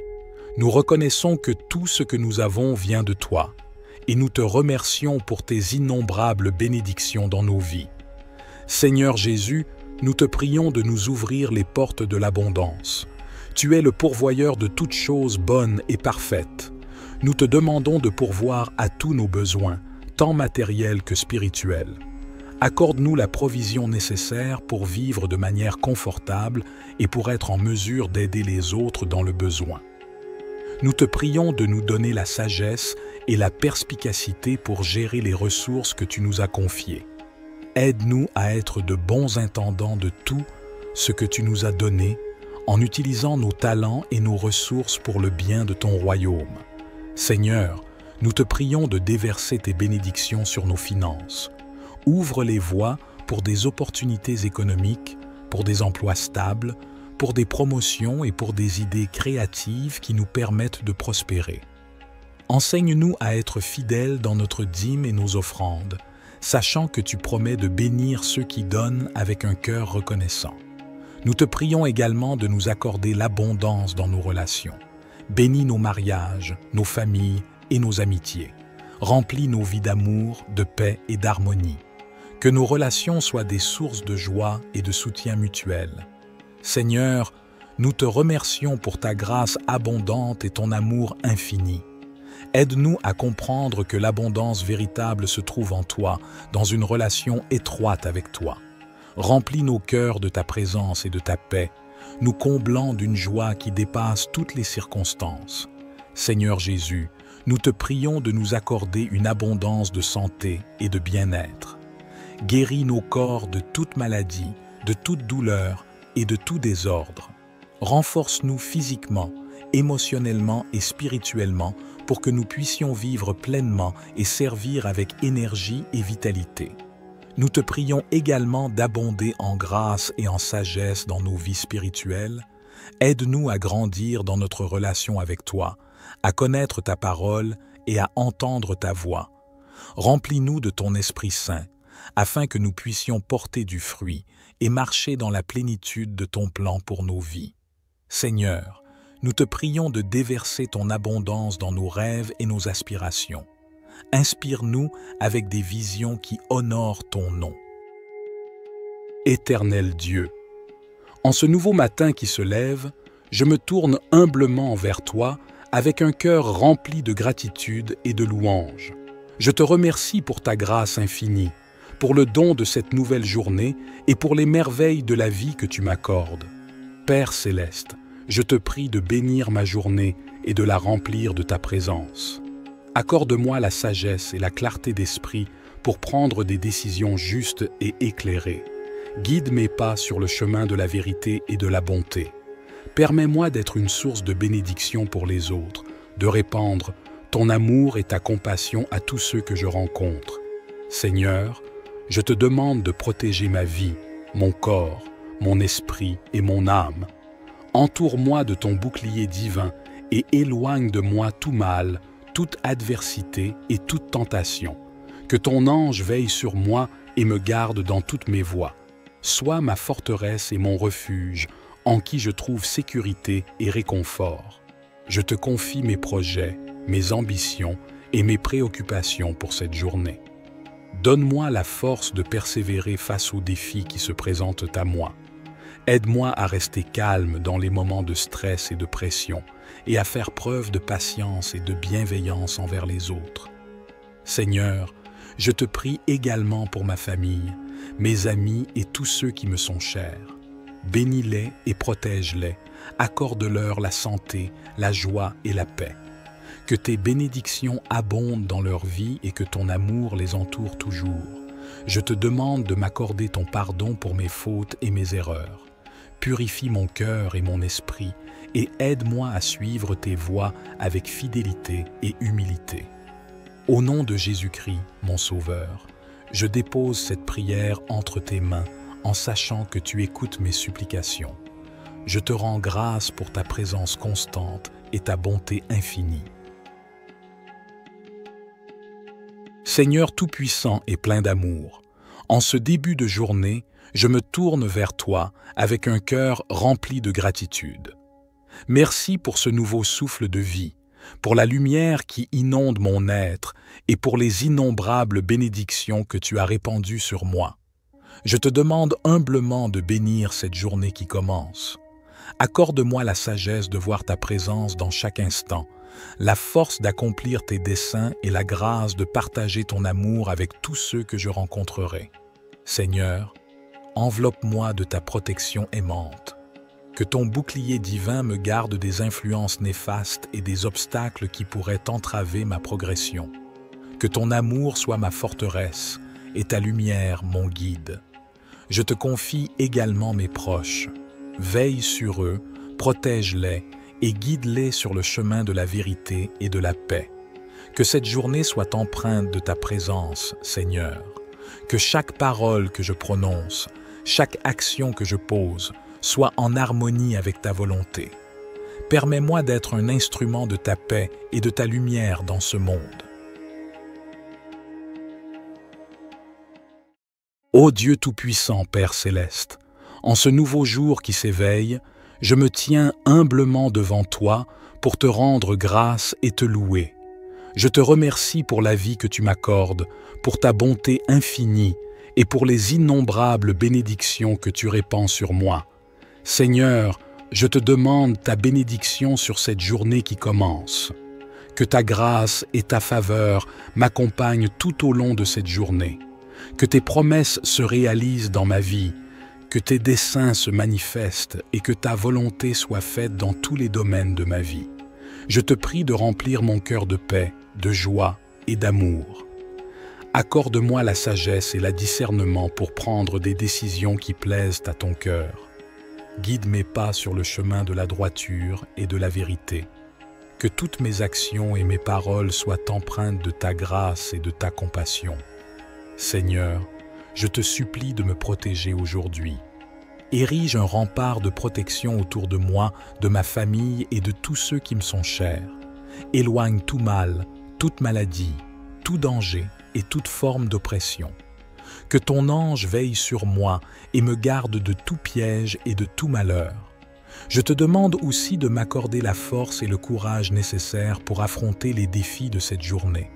Nous reconnaissons que tout ce que nous avons vient de toi, et nous te remercions pour tes innombrables bénédictions dans nos vies. Seigneur Jésus, nous te prions de nous ouvrir les portes de l'abondance. Tu es le pourvoyeur de toutes choses bonnes et parfaites. Nous te demandons de pourvoir à tous nos besoins, tant matériels que spirituels. Accorde-nous la provision nécessaire pour vivre de manière confortable et pour être en mesure d'aider les autres dans le besoin. Nous te prions de nous donner la sagesse et la perspicacité pour gérer les ressources que tu nous as confiées. Aide-nous à être de bons intendants de tout ce que tu nous as donné en utilisant nos talents et nos ressources pour le bien de ton royaume. Seigneur, nous te prions de déverser tes bénédictions sur nos finances. Ouvre les voies pour des opportunités économiques, pour des emplois stables, pour des promotions et pour des idées créatives qui nous permettent de prospérer. Enseigne-nous à être fidèles dans notre dîme et nos offrandes, sachant que tu promets de bénir ceux qui donnent avec un cœur reconnaissant. Nous te prions également de nous accorder l'abondance dans nos relations. Bénis nos mariages, nos familles et nos amitiés. Remplis nos vies d'amour, de paix et d'harmonie. Que nos relations soient des sources de joie et de soutien mutuel. Seigneur, nous te remercions pour ta grâce abondante et ton amour infini. Aide-nous à comprendre que l'abondance véritable se trouve en toi, dans une relation étroite avec toi. Remplis nos cœurs de ta présence et de ta paix, nous comblant d'une joie qui dépasse toutes les circonstances. Seigneur Jésus, nous te prions de nous accorder une abondance de santé et de bien-être. Guéris nos corps de toute maladie, de toute douleur et de tout désordre. Renforce-nous physiquement, émotionnellement et spirituellement pour que nous puissions vivre pleinement et servir avec énergie et vitalité. Nous te prions également d'abonder en grâce et en sagesse dans nos vies spirituelles. Aide-nous à grandir dans notre relation avec toi, à connaître ta parole et à entendre ta voix. Remplis-nous de ton Esprit Saint, afin que nous puissions porter du fruit et marcher dans la plénitude de ton plan pour nos vies. Seigneur, nous te prions de déverser ton abondance dans nos rêves et nos aspirations. Inspire-nous avec des visions qui honorent ton nom. Éternel Dieu, en ce nouveau matin qui se lève, je me tourne humblement vers toi avec un cœur rempli de gratitude et de louange. Je te remercie pour ta grâce infinie, pour le don de cette nouvelle journée et pour les merveilles de la vie que tu m'accordes. Père céleste, je te prie de bénir ma journée et de la remplir de ta présence. Accorde-moi la sagesse et la clarté d'esprit pour prendre des décisions justes et éclairées. Guide mes pas sur le chemin de la vérité et de la bonté. Permets-moi d'être une source de bénédiction pour les autres, de répandre ton amour et ta compassion à tous ceux que je rencontre. Seigneur, je te demande de protéger ma vie, mon corps, mon esprit et mon âme. Entoure-moi de ton bouclier divin et éloigne de moi tout mal, toute adversité et toute tentation. Que ton ange veille sur moi et me garde dans toutes mes voies. Sois ma forteresse et mon refuge, en qui je trouve sécurité et réconfort. Je te confie mes projets, mes ambitions et mes préoccupations pour cette journée. Donne-moi la force de persévérer face aux défis qui se présentent à moi. Aide-moi à rester calme dans les moments de stress et de pression et à faire preuve de patience et de bienveillance envers les autres. Seigneur, je te prie également pour ma famille, mes amis et tous ceux qui me sont chers. Bénis-les et protège-les, accorde-leur la santé, la joie et la paix. Que tes bénédictions abondent dans leur vie et que ton amour les entoure toujours. Je te demande de m'accorder ton pardon pour mes fautes et mes erreurs. Purifie mon cœur et mon esprit et aide-moi à suivre tes voies avec fidélité et humilité. Au nom de Jésus-Christ, mon Sauveur, je dépose cette prière entre tes mains en sachant que tu écoutes mes supplications. Je te rends grâce pour ta présence constante et ta bonté infinie. Seigneur tout-puissant et plein d'amour, En ce début de journée, je me tourne vers toi avec un cœur rempli de gratitude. Merci pour ce nouveau souffle de vie, pour la lumière qui inonde mon être et pour les innombrables bénédictions que tu as répandues sur moi. Je te demande humblement de bénir cette journée qui commence. Accorde-moi la sagesse de voir ta présence dans chaque instant, la force d'accomplir tes desseins et la grâce de partager ton amour avec tous ceux que je rencontrerai. Seigneur, enveloppe-moi de ta protection aimante. Que ton bouclier divin me garde des influences néfastes et des obstacles qui pourraient entraver ma progression. Que ton amour soit ma forteresse et ta lumière mon guide. Je te confie également mes proches. Veille sur eux, protège-les et guide-les sur le chemin de la vérité et de la paix. Que cette journée soit empreinte de ta présence, Seigneur. Que chaque parole que je prononce, chaque action que je pose, soit en harmonie avec ta volonté. Permets-moi d'être un instrument de ta paix et de ta lumière dans ce monde. Ô Dieu Tout-Puissant, Père Céleste, en ce nouveau jour qui s'éveille, je me tiens humblement devant toi pour te rendre grâce et te louer. Je te remercie pour la vie que tu m'accordes, pour ta bonté infinie et pour les innombrables bénédictions que tu répands sur moi. Seigneur, je te demande ta bénédiction sur cette journée qui commence. Que ta grâce et ta faveur m'accompagnent tout au long de cette journée. Que tes promesses se réalisent dans ma vie, que tes desseins se manifestent et que ta volonté soit faite dans tous les domaines de ma vie. Je te prie de remplir mon cœur de paix, de joie et d'amour. Accorde-moi la sagesse et le discernement pour prendre des décisions qui plaisent à ton cœur. Guide mes pas sur le chemin de la droiture et de la vérité. Que toutes mes actions et mes paroles soient empreintes de ta grâce et de ta compassion. Seigneur, je te supplie de me protéger aujourd'hui. Érige un rempart de protection autour de moi, de ma famille et de tous ceux qui me sont chers. Éloigne tout mal, toute maladie, tout danger et toute forme d'oppression. Que ton ange veille sur moi et me garde de tout piège et de tout malheur. Je te demande aussi de m'accorder la force et le courage nécessaires pour affronter les défis de cette journée.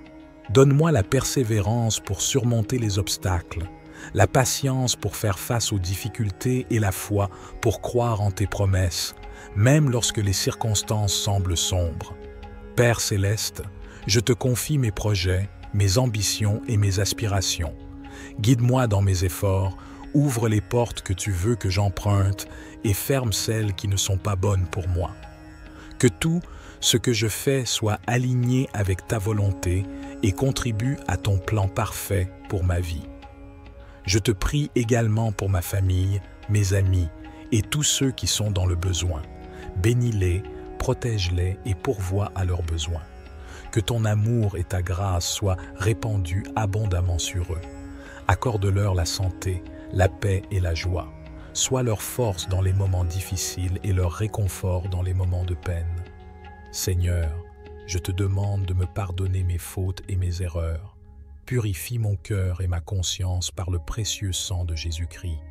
Donne-moi la persévérance pour surmonter les obstacles, la patience pour faire face aux difficultés et la foi pour croire en tes promesses, même lorsque les circonstances semblent sombres. Père Céleste, je te confie mes projets, mes ambitions et mes aspirations. Guide-moi dans mes efforts, ouvre les portes que tu veux que j'emprunte et ferme celles qui ne sont pas bonnes pour moi. Que tout ce que je fais soit aligné avec ta volonté et contribue à ton plan parfait pour ma vie. Je te prie également pour ma famille, mes amis et tous ceux qui sont dans le besoin. Bénis-les, protège-les et pourvois à leurs besoins. Que ton amour et ta grâce soient répandus abondamment sur eux. Accorde-leur la santé, la paix et la joie. Sois leur force dans les moments difficiles et leur réconfort dans les moments de peine. Seigneur, je te demande de me pardonner mes fautes et mes erreurs. Purifie mon cœur et ma conscience par le précieux sang de Jésus-Christ.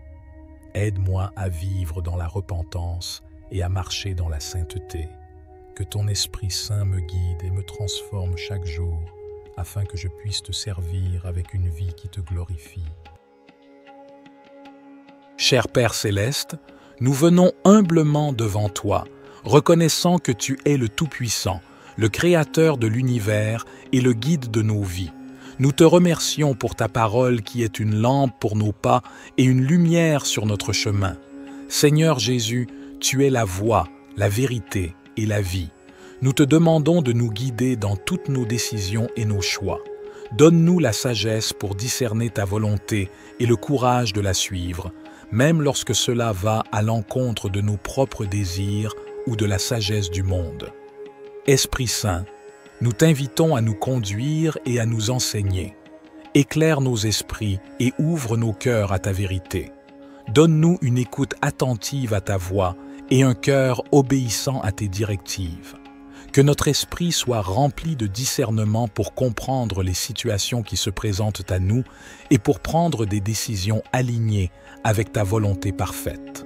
Aide-moi à vivre dans la repentance et à marcher dans la sainteté. Que ton Esprit Saint me guide et me transforme chaque jour, afin que je puisse te servir avec une vie qui te glorifie. Cher Père Céleste, nous venons humblement devant toi, reconnaissant que tu es le Tout-Puissant, le Créateur de l'univers et le guide de nos vies. Nous te remercions pour ta parole qui est une lampe pour nos pas et une lumière sur notre chemin. Seigneur Jésus, tu es la voie, la vérité et la vie. Nous te demandons de nous guider dans toutes nos décisions et nos choix. Donne-nous la sagesse pour discerner ta volonté et le courage de la suivre, même lorsque cela va à l'encontre de nos propres désirs ou de la sagesse du monde. Esprit Saint, nous t'invitons à nous conduire et à nous enseigner. Éclaire nos esprits et ouvre nos cœurs à ta vérité. Donne-nous une écoute attentive à ta voix et un cœur obéissant à tes directives. Que notre esprit soit rempli de discernement pour comprendre les situations qui se présentent à nous et pour prendre des décisions alignées avec ta volonté parfaite.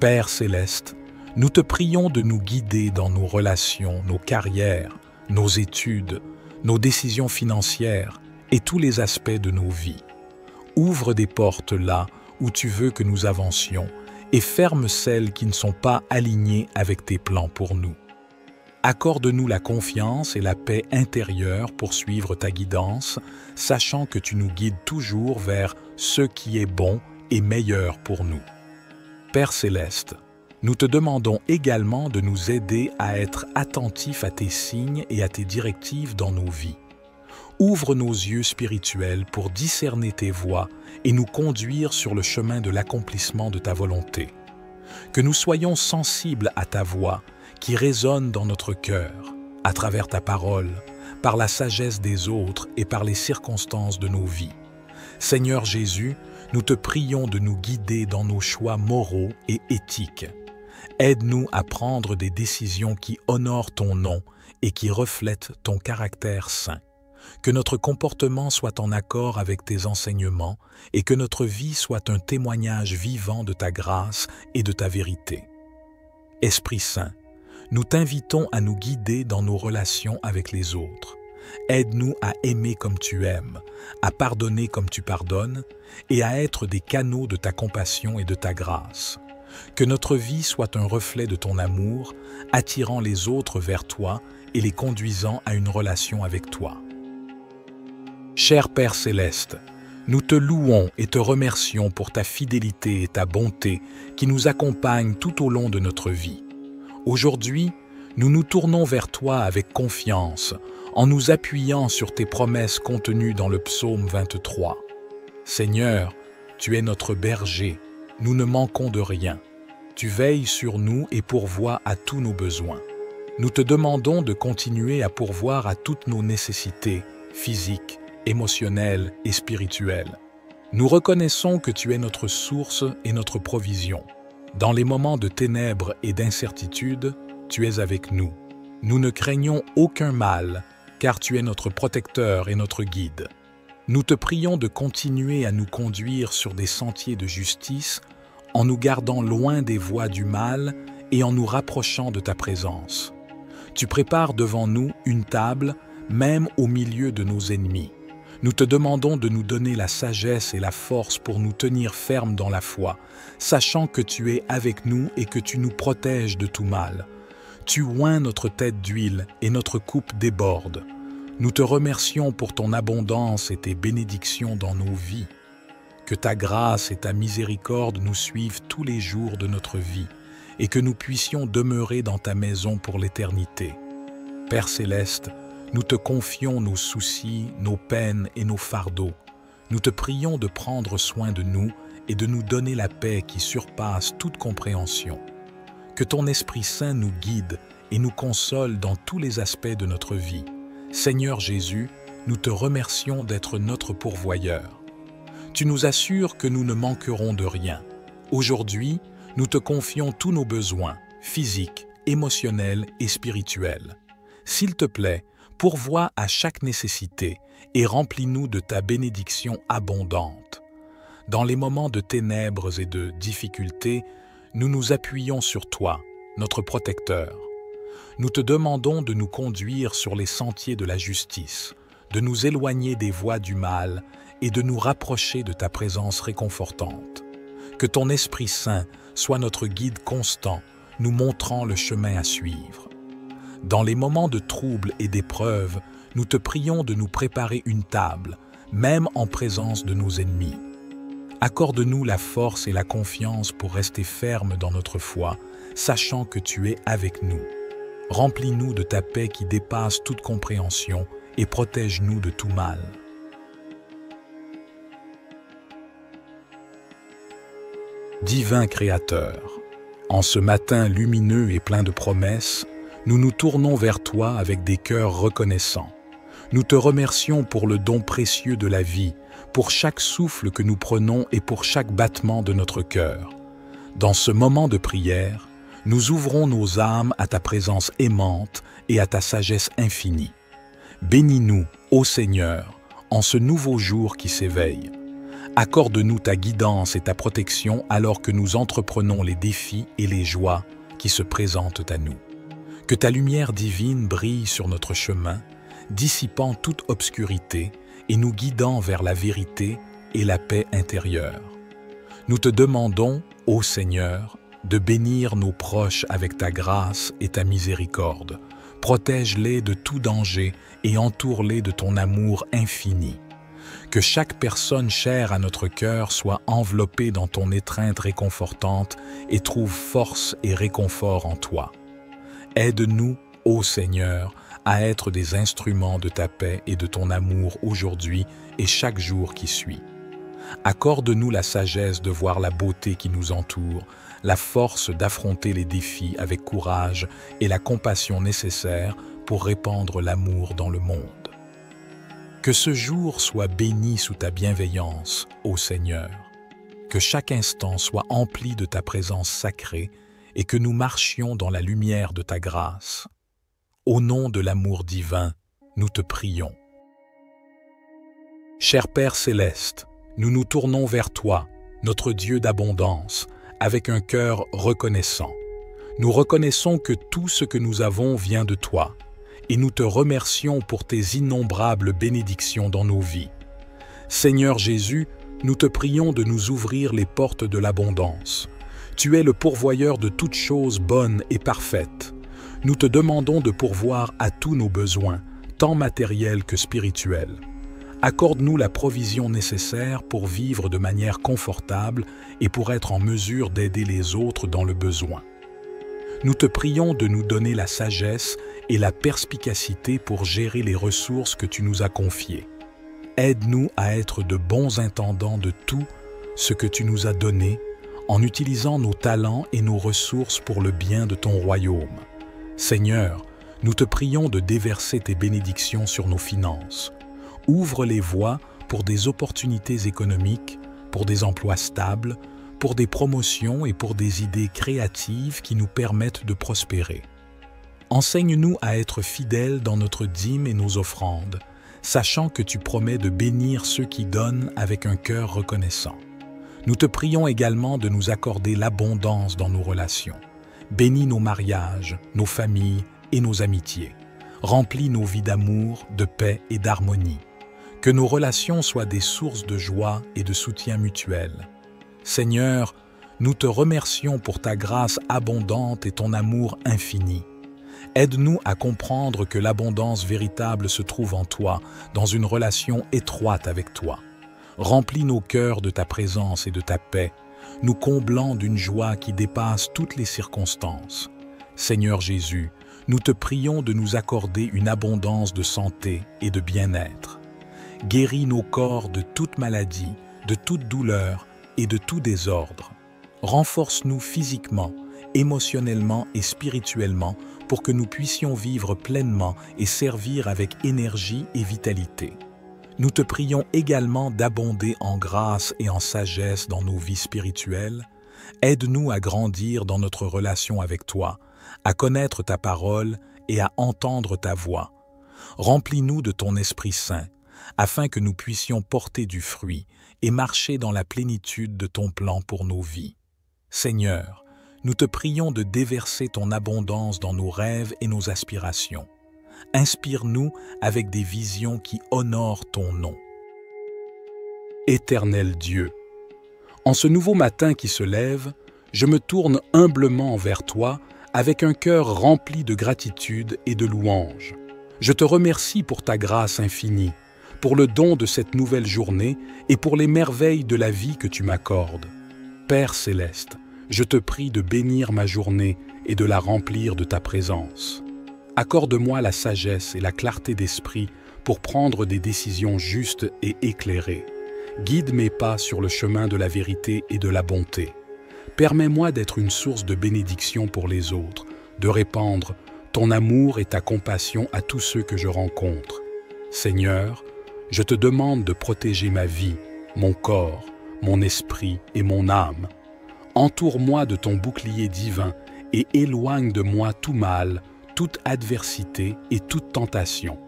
Père céleste, nous te prions de nous guider dans nos relations, nos carrières, nos études, nos décisions financières et tous les aspects de nos vies. Ouvre des portes là où tu veux que nous avancions et ferme celles qui ne sont pas alignées avec tes plans pour nous. Accorde-nous la confiance et la paix intérieure pour suivre ta guidance, sachant que tu nous guides toujours vers ce qui est bon et meilleur pour nous. Père céleste, nous te demandons également de nous aider à être attentifs à tes signes et à tes directives dans nos vies. Ouvre nos yeux spirituels pour discerner tes voies et nous conduire sur le chemin de l'accomplissement de ta volonté. Que nous soyons sensibles à ta voix qui résonne dans notre cœur, à travers ta parole, par la sagesse des autres et par les circonstances de nos vies. Seigneur Jésus, nous te prions de nous guider dans nos choix moraux et éthiques. Aide-nous à prendre des décisions qui honorent ton nom et qui reflètent ton caractère saint. Que notre comportement soit en accord avec tes enseignements et que notre vie soit un témoignage vivant de ta grâce et de ta vérité. Esprit Saint, nous t'invitons à nous guider dans nos relations avec les autres. Aide-nous à aimer comme tu aimes, à pardonner comme tu pardonnes et à être des canaux de ta compassion et de ta grâce. Que notre vie soit un reflet de ton amour, attirant les autres vers toi et les conduisant à une relation avec toi. Cher Père céleste, nous te louons et te remercions pour ta fidélité et ta bonté qui nous accompagnent tout au long de notre vie. Aujourd'hui, nous nous tournons vers toi avec confiance, en nous appuyant sur tes promesses contenues dans le psaume 23. Seigneur, tu es notre berger, nous ne manquons de rien. Tu veilles sur nous et pourvois à tous nos besoins. Nous te demandons de continuer à pourvoir à toutes nos nécessités, physiques, émotionnelles et spirituelles. Nous reconnaissons que tu es notre source et notre provision. Dans les moments de ténèbres et d'incertitude, tu es avec nous. Nous ne craignons aucun mal, car tu es notre protecteur et notre guide. Nous te prions de continuer à nous conduire sur des sentiers de justice, en nous gardant loin des voies du mal et en nous rapprochant de ta présence. Tu prépares devant nous une table, même au milieu de nos ennemis. Nous te demandons de nous donner la sagesse et la force pour nous tenir fermes dans la foi, sachant que tu es avec nous et que tu nous protèges de tout mal. Tu oins notre tête d'huile et notre coupe déborde. Nous te remercions pour ton abondance et tes bénédictions dans nos vies. Que ta grâce et ta miséricorde nous suivent tous les jours de notre vie et que nous puissions demeurer dans ta maison pour l'éternité. Père céleste, nous te confions nos soucis, nos peines et nos fardeaux. Nous te prions de prendre soin de nous et de nous donner la paix qui surpasse toute compréhension. Que ton Esprit Saint nous guide et nous console dans tous les aspects de notre vie. Seigneur Jésus, nous te remercions d'être notre pourvoyeur. Tu nous assures que nous ne manquerons de rien. Aujourd'hui, nous te confions tous nos besoins, physiques, émotionnels et spirituels. S'il te plaît, pourvois à chaque nécessité et remplis-nous de ta bénédiction abondante. Dans les moments de ténèbres et de difficultés, nous nous appuyons sur toi, notre protecteur. Nous te demandons de nous conduire sur les sentiers de la justice, de nous éloigner des voies du mal et de nous rapprocher de ta présence réconfortante. Que ton Esprit Saint soit notre guide constant, nous montrant le chemin à suivre. Dans les moments de trouble et d'épreuve, nous te prions de nous préparer une table, même en présence de nos ennemis. Accorde-nous la force et la confiance pour rester fermes dans notre foi, sachant que tu es avec nous. Remplis-nous de ta paix qui dépasse toute compréhension et protège-nous de tout mal. Divin Créateur, en ce matin lumineux et plein de promesses, nous nous tournons vers toi avec des cœurs reconnaissants. Nous te remercions pour le don précieux de la vie, pour chaque souffle que nous prenons et pour chaque battement de notre cœur. Dans ce moment de prière, Nous ouvrons nos âmes à ta présence aimante et à ta sagesse infinie. Bénis-nous, ô Seigneur, en ce nouveau jour qui s'éveille. Accorde-nous ta guidance et ta protection alors que nous entreprenons les défis et les joies qui se présentent à nous. Que ta lumière divine brille sur notre chemin, dissipant toute obscurité et nous guidant vers la vérité et la paix intérieure. Nous te demandons, ô Seigneur, de bénir nos proches avec ta grâce et ta miséricorde. Protège-les de tout danger et entoure-les de ton amour infini. Que chaque personne chère à notre cœur soit enveloppée dans ton étreinte réconfortante et trouve force et réconfort en toi. Aide-nous, ô Seigneur, à être des instruments de ta paix et de ton amour aujourd'hui et chaque jour qui suit. Accorde-nous la sagesse de voir la beauté qui nous entoure, la force d'affronter les défis avec courage et la compassion nécessaire pour répandre l'amour dans le monde. Que ce jour soit béni sous ta bienveillance, ô Seigneur. Que chaque instant soit empli de ta présence sacrée et que nous marchions dans la lumière de ta grâce. Au nom de l'amour divin, nous te prions. Cher Père céleste, nous nous tournons vers toi, notre Dieu d'abondance, avec un cœur reconnaissant. Nous reconnaissons que tout ce que nous avons vient de toi, et nous te remercions pour tes innombrables bénédictions dans nos vies. Seigneur Jésus, nous te prions de nous ouvrir les portes de l'abondance. Tu es le pourvoyeur de toutes choses bonnes et parfaites. Nous te demandons de pourvoir à tous nos besoins, tant matériels que spirituels. Accorde-nous la provision nécessaire pour vivre de manière confortable et pour être en mesure d'aider les autres dans le besoin. Nous te prions de nous donner la sagesse et la perspicacité pour gérer les ressources que tu nous as confiées. Aide-nous à être de bons intendants de tout ce que tu nous as donné en utilisant nos talents et nos ressources pour le bien de ton royaume. Seigneur, nous te prions de déverser tes bénédictions sur nos finances. Ouvre les voies pour des opportunités économiques, pour des emplois stables, pour des promotions et pour des idées créatives qui nous permettent de prospérer. Enseigne-nous à être fidèles dans notre dîme et nos offrandes, sachant que tu promets de bénir ceux qui donnent avec un cœur reconnaissant. Nous te prions également de nous accorder l'abondance dans nos relations. Bénis nos mariages, nos familles et nos amitiés. Remplis nos vies d'amour, de paix et d'harmonie. Que nos relations soient des sources de joie et de soutien mutuel. Seigneur, nous te remercions pour ta grâce abondante et ton amour infini. Aide-nous à comprendre que l'abondance véritable se trouve en toi, dans une relation étroite avec toi. Remplis nos cœurs de ta présence et de ta paix, nous comblant d'une joie qui dépasse toutes les circonstances. Seigneur Jésus, nous te prions de nous accorder une abondance de santé et de bien-être. Guéris nos corps de toute maladie, de toute douleur et de tout désordre. Renforce-nous physiquement, émotionnellement et spirituellement pour que nous puissions vivre pleinement et servir avec énergie et vitalité. Nous te prions également d'abonder en grâce et en sagesse dans nos vies spirituelles. Aide-nous à grandir dans notre relation avec toi, à connaître ta parole et à entendre ta voix. Remplis-nous de ton Esprit Saint, afin que nous puissions porter du fruit et marcher dans la plénitude de ton plan pour nos vies. Seigneur, nous te prions de déverser ton abondance dans nos rêves et nos aspirations. Inspire-nous avec des visions qui honorent ton nom. Éternel Dieu, en ce nouveau matin qui se lève, je me tourne humblement vers toi avec un cœur rempli de gratitude et de louange. Je te remercie pour ta grâce infinie, pour le don de cette nouvelle journée et pour les merveilles de la vie que tu m'accordes. Père céleste, je te prie de bénir ma journée et de la remplir de ta présence. Accorde-moi la sagesse et la clarté d'esprit pour prendre des décisions justes et éclairées. Guide mes pas sur le chemin de la vérité et de la bonté. Permets-moi d'être une source de bénédiction pour les autres, de répandre ton amour et ta compassion à tous ceux que je rencontre. Seigneur, je te demande de protéger ma vie, mon corps, mon esprit et mon âme. Entoure-moi de ton bouclier divin et éloigne de moi tout mal, toute adversité et toute tentation.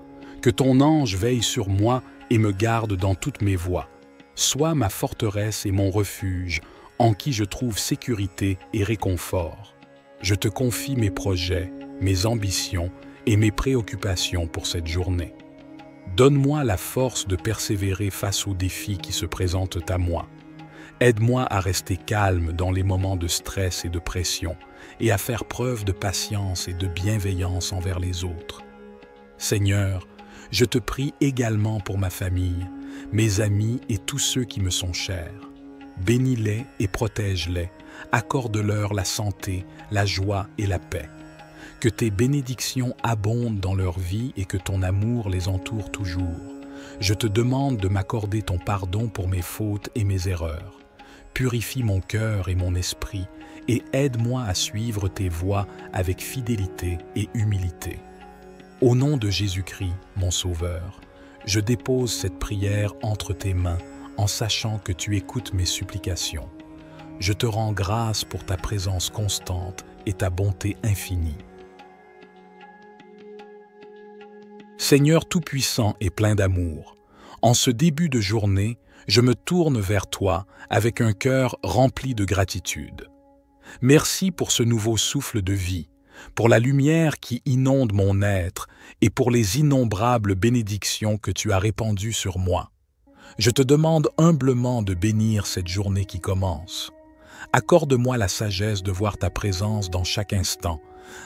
Que ton ange veille sur moi et me garde dans toutes mes voies. Sois ma forteresse et mon refuge, en qui je trouve sécurité et réconfort. Je te confie mes projets, mes ambitions et mes préoccupations pour cette journée. Donne-moi la force de persévérer face aux défis qui se présentent à moi. Aide-moi à rester calme dans les moments de stress et de pression et à faire preuve de patience et de bienveillance envers les autres. Seigneur, je te prie également pour ma famille, mes amis et tous ceux qui me sont chers. Bénis-les et protège-les, accorde-leur la santé, la joie et la paix. Que tes bénédictions abondent dans leur vie et que ton amour les entoure toujours. Je te demande de m'accorder ton pardon pour mes fautes et mes erreurs. Purifie mon cœur et mon esprit et aide-moi à suivre tes voies avec fidélité et humilité. Au nom de Jésus-Christ, mon Sauveur, je dépose cette prière entre tes mains en sachant que tu écoutes mes supplications. Je te rends grâce pour ta présence constante et ta bonté infinie. Seigneur Tout-Puissant et plein d'amour, en ce début de journée, je me tourne vers toi avec un cœur rempli de gratitude. Merci pour ce nouveau souffle de vie, pour la lumière qui inonde mon être et pour les innombrables bénédictions que tu as répandues sur moi. Je te demande humblement de bénir cette journée qui commence. Accorde-moi la sagesse de voir ta présence dans chaque instant,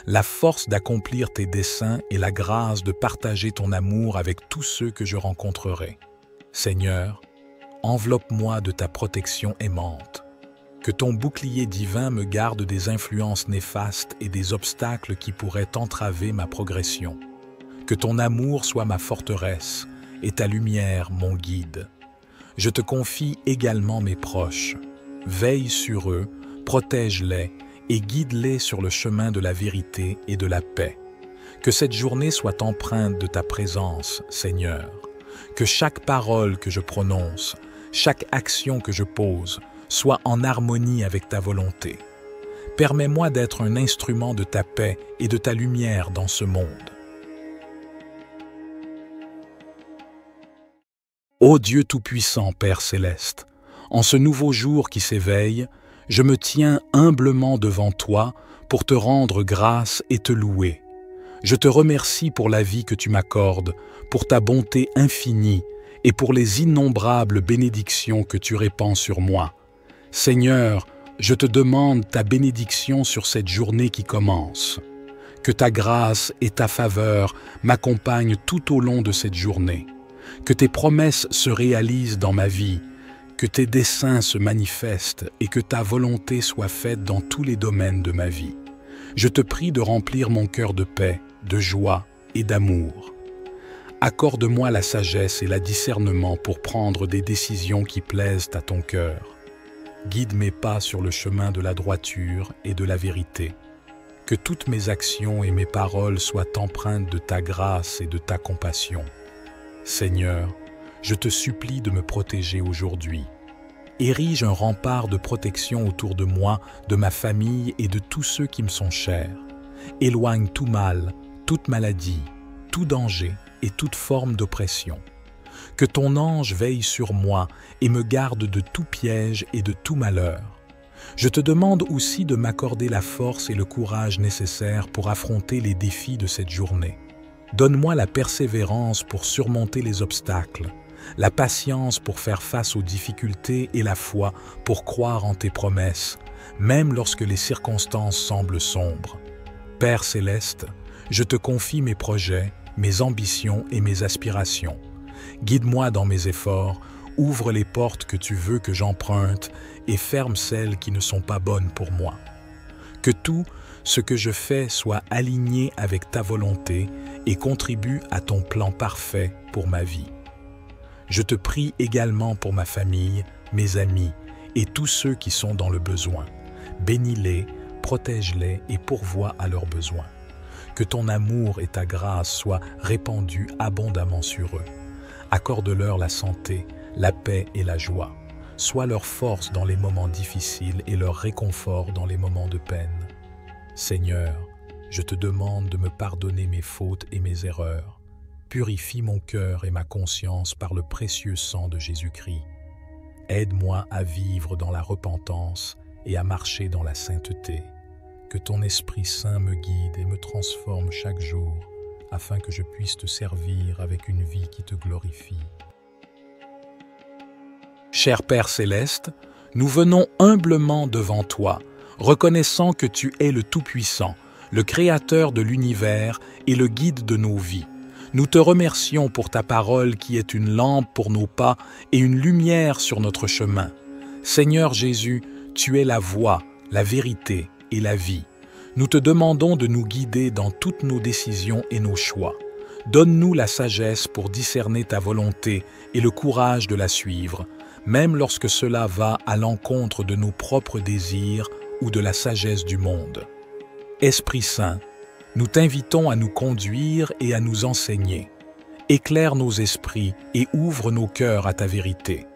la force d'accomplir tes desseins et la grâce de partager ton amour avec tous ceux que je rencontrerai. Seigneur, enveloppe-moi de ta protection aimante. Que ton bouclier divin me garde des influences néfastes et des obstacles qui pourraient entraver ma progression. Que ton amour soit ma forteresse et ta lumière mon guide. Je te confie également mes proches. Veille sur eux, protège-les et guide-les sur le chemin de la vérité et de la paix. Que cette journée soit empreinte de ta présence, Seigneur. Que chaque parole que je prononce, chaque action que je pose, soit en harmonie avec ta volonté. Permets-moi d'être un instrument de ta paix et de ta lumière dans ce monde. Ô Dieu Tout-Puissant, Père Céleste, en ce nouveau jour qui s'éveille, je me tiens humblement devant toi pour te rendre grâce et te louer. Je te remercie pour la vie que tu m'accordes, pour ta bonté infinie et pour les innombrables bénédictions que tu répands sur moi. Seigneur, je te demande ta bénédiction sur cette journée qui commence. Que ta grâce et ta faveur m'accompagnent tout au long de cette journée. Que tes promesses se réalisent dans ma vie, que tes desseins se manifestent et que ta volonté soit faite dans tous les domaines de ma vie. Je te prie de remplir mon cœur de paix, de joie et d'amour. Accorde-moi la sagesse et le discernement pour prendre des décisions qui plaisent à ton cœur. Guide mes pas sur le chemin de la droiture et de la vérité. Que toutes mes actions et mes paroles soient empreintes de ta grâce et de ta compassion. Seigneur, je te supplie de me protéger aujourd'hui. Érige un rempart de protection autour de moi, de ma famille et de tous ceux qui me sont chers. Éloigne tout mal, toute maladie, tout danger et toute forme d'oppression. Que ton ange veille sur moi et me garde de tout piège et de tout malheur. Je te demande aussi de m'accorder la force et le courage nécessaires pour affronter les défis de cette journée. Donne-moi la persévérance pour surmonter les obstacles, la patience pour faire face aux difficultés et la foi pour croire en tes promesses, même lorsque les circonstances semblent sombres. Père Céleste, je te confie mes projets, mes ambitions et mes aspirations. Guide-moi dans mes efforts, ouvre les portes que tu veux que j'emprunte et ferme celles qui ne sont pas bonnes pour moi. Que tout ce que je fais soit aligné avec ta volonté et contribue à ton plan parfait pour ma vie. Je te prie également pour ma famille, mes amis et tous ceux qui sont dans le besoin. Bénis-les, protège-les et pourvois à leurs besoins. Que ton amour et ta grâce soient répandus abondamment sur eux. Accorde-leur la santé, la paix et la joie. Sois leur force dans les moments difficiles et leur réconfort dans les moments de peine. Seigneur, je te demande de me pardonner mes fautes et mes erreurs. Purifie mon cœur et ma conscience par le précieux sang de Jésus-Christ. Aide-moi à vivre dans la repentance et à marcher dans la sainteté. Que ton Esprit Saint me guide et me transforme chaque jour, afin que je puisse te servir avec une vie qui te glorifie. Cher Père Céleste, nous venons humblement devant toi, reconnaissant que tu es le Tout-Puissant, le Créateur de l'univers et le guide de nos vies. Nous te remercions pour ta parole qui est une lampe pour nos pas et une lumière sur notre chemin. Seigneur Jésus, tu es la voie, la vérité et la vie. Nous te demandons de nous guider dans toutes nos décisions et nos choix. Donne-nous la sagesse pour discerner ta volonté et le courage de la suivre, même lorsque cela va à l'encontre de nos propres désirs ou de la sagesse du monde. Esprit Saint, nous t'invitons à nous conduire et à nous enseigner. Éclaire nos esprits et ouvre nos cœurs à ta vérité.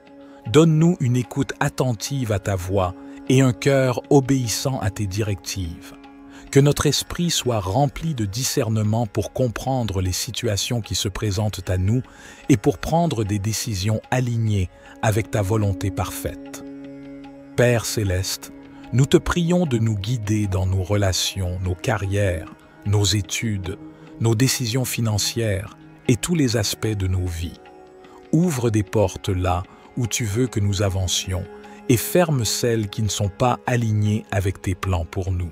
Donne-nous une écoute attentive à ta voix et un cœur obéissant à tes directives. Que notre esprit soit rempli de discernement pour comprendre les situations qui se présentent à nous et pour prendre des décisions alignées avec ta volonté parfaite. Père Céleste, nous te prions de nous guider dans nos relations, nos carrières, nos études, nos décisions financières et tous les aspects de nos vies. Ouvre des portes là où tu veux que nous avancions et ferme celles qui ne sont pas alignées avec tes plans pour nous.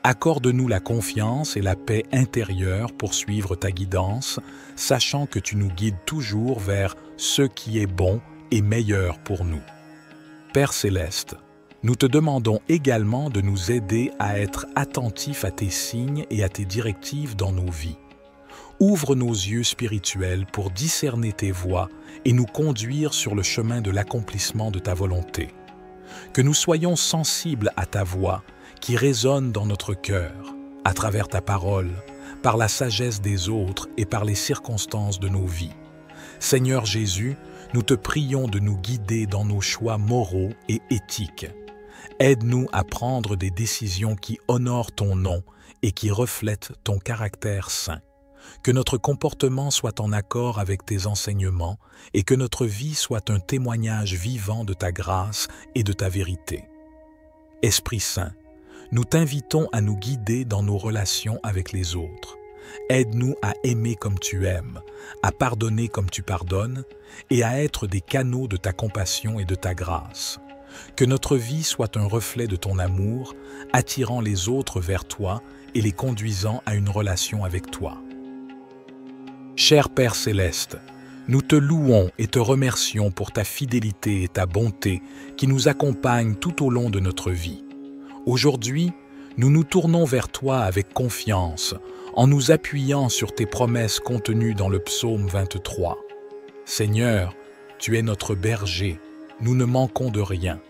Accorde-nous la confiance et la paix intérieure pour suivre ta guidance, sachant que tu nous guides toujours vers ce qui est bon et meilleur pour nous. Père Céleste, nous te demandons également de nous aider à être attentifs à tes signes et à tes directives dans nos vies. Ouvre nos yeux spirituels pour discerner tes voies et nous conduire sur le chemin de l'accomplissement de ta volonté. Que nous soyons sensibles à ta voix qui résonne dans notre cœur, à travers ta parole, par la sagesse des autres et par les circonstances de nos vies. Seigneur Jésus, nous te prions de nous guider dans nos choix moraux et éthiques. Aide-nous à prendre des décisions qui honorent ton nom et qui reflètent ton caractère saint. Que notre comportement soit en accord avec tes enseignements et que notre vie soit un témoignage vivant de ta grâce et de ta vérité. Esprit Saint, nous t'invitons à nous guider dans nos relations avec les autres. Aide-nous à aimer comme tu aimes, à pardonner comme tu pardonnes et à être des canaux de ta compassion et de ta grâce. Que notre vie soit un reflet de ton amour, attirant les autres vers toi et les conduisant à une relation avec toi. Cher Père Céleste, nous te louons et te remercions pour ta fidélité et ta bonté qui nous accompagnent tout au long de notre vie. Aujourd'hui, nous nous tournons vers toi avec confiance, en nous appuyant sur tes promesses contenues dans le psaume 23. Seigneur, tu es notre berger, nous ne manquons de rien.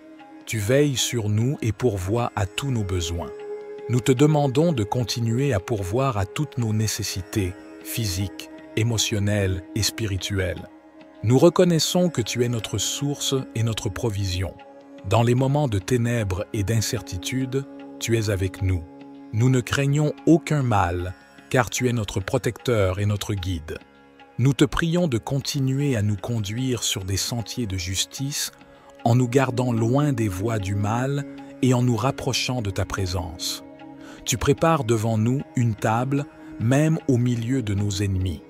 Tu veilles sur nous et pourvois à tous nos besoins. Nous te demandons de continuer à pourvoir à toutes nos nécessités, physiques, émotionnelles et spirituelles. Nous reconnaissons que tu es notre source et notre provision. Dans les moments de ténèbres et d'incertitude, tu es avec nous. Nous ne craignons aucun mal, car tu es notre protecteur et notre guide. Nous te prions de continuer à nous conduire sur des sentiers de justice, en nous gardant loin des voies du mal et en nous rapprochant de ta présence. Tu prépares devant nous une table, même au milieu de nos ennemis.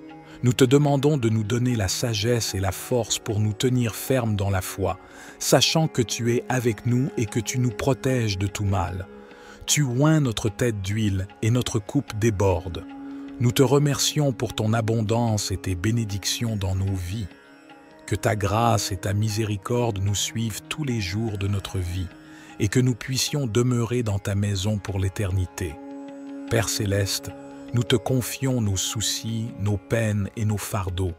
Nous te demandons de nous donner la sagesse et la force pour nous tenir fermes dans la foi, sachant que tu es avec nous et que tu nous protèges de tout mal. Tu oins notre tête d'huile et notre coupe déborde. Nous te remercions pour ton abondance et tes bénédictions dans nos vies. Que ta grâce et ta miséricorde nous suivent tous les jours de notre vie et que nous puissions demeurer dans ta maison pour l'éternité. Père Céleste, nous te confions nos soucis, nos peines et nos fardeaux.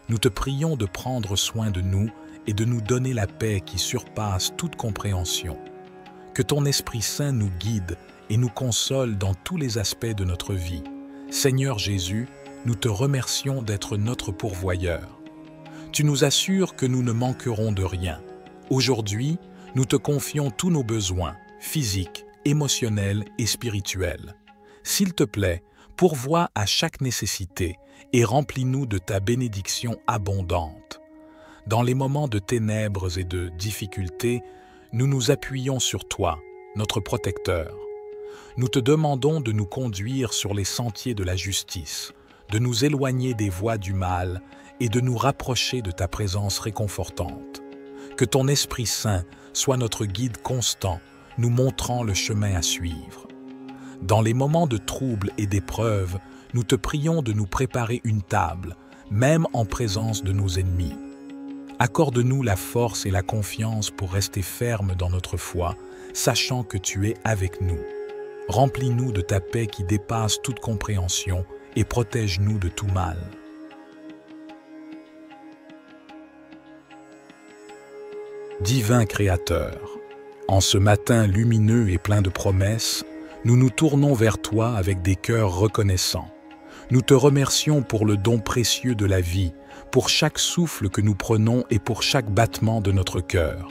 Nous te prions de prendre soin de nous et de nous donner la paix qui surpasse toute compréhension. Que ton Esprit Saint nous guide et nous console dans tous les aspects de notre vie. Seigneur Jésus, nous te remercions d'être notre pourvoyeur. Tu nous assures que nous ne manquerons de rien. Aujourd'hui, nous te confions tous nos besoins, physiques, émotionnelle et spirituelle. S'il te plaît, pourvois à chaque nécessité et remplis-nous de ta bénédiction abondante. Dans les moments de ténèbres et de difficultés, nous nous appuyons sur toi, notre protecteur. Nous te demandons de nous conduire sur les sentiers de la justice, de nous éloigner des voies du mal et de nous rapprocher de ta présence réconfortante. Que ton Esprit Saint soit notre guide constant, nous montrant le chemin à suivre. Dans les moments de trouble et d'épreuve, nous te prions de nous préparer une table, même en présence de nos ennemis. Accorde-nous la force et la confiance pour rester fermes dans notre foi, sachant que tu es avec nous. Remplis-nous de ta paix qui dépasse toute compréhension et protège-nous de tout mal. Divin Créateur, en ce matin lumineux et plein de promesses, nous nous tournons vers toi avec des cœurs reconnaissants. Nous te remercions pour le don précieux de la vie, pour chaque souffle que nous prenons et pour chaque battement de notre cœur.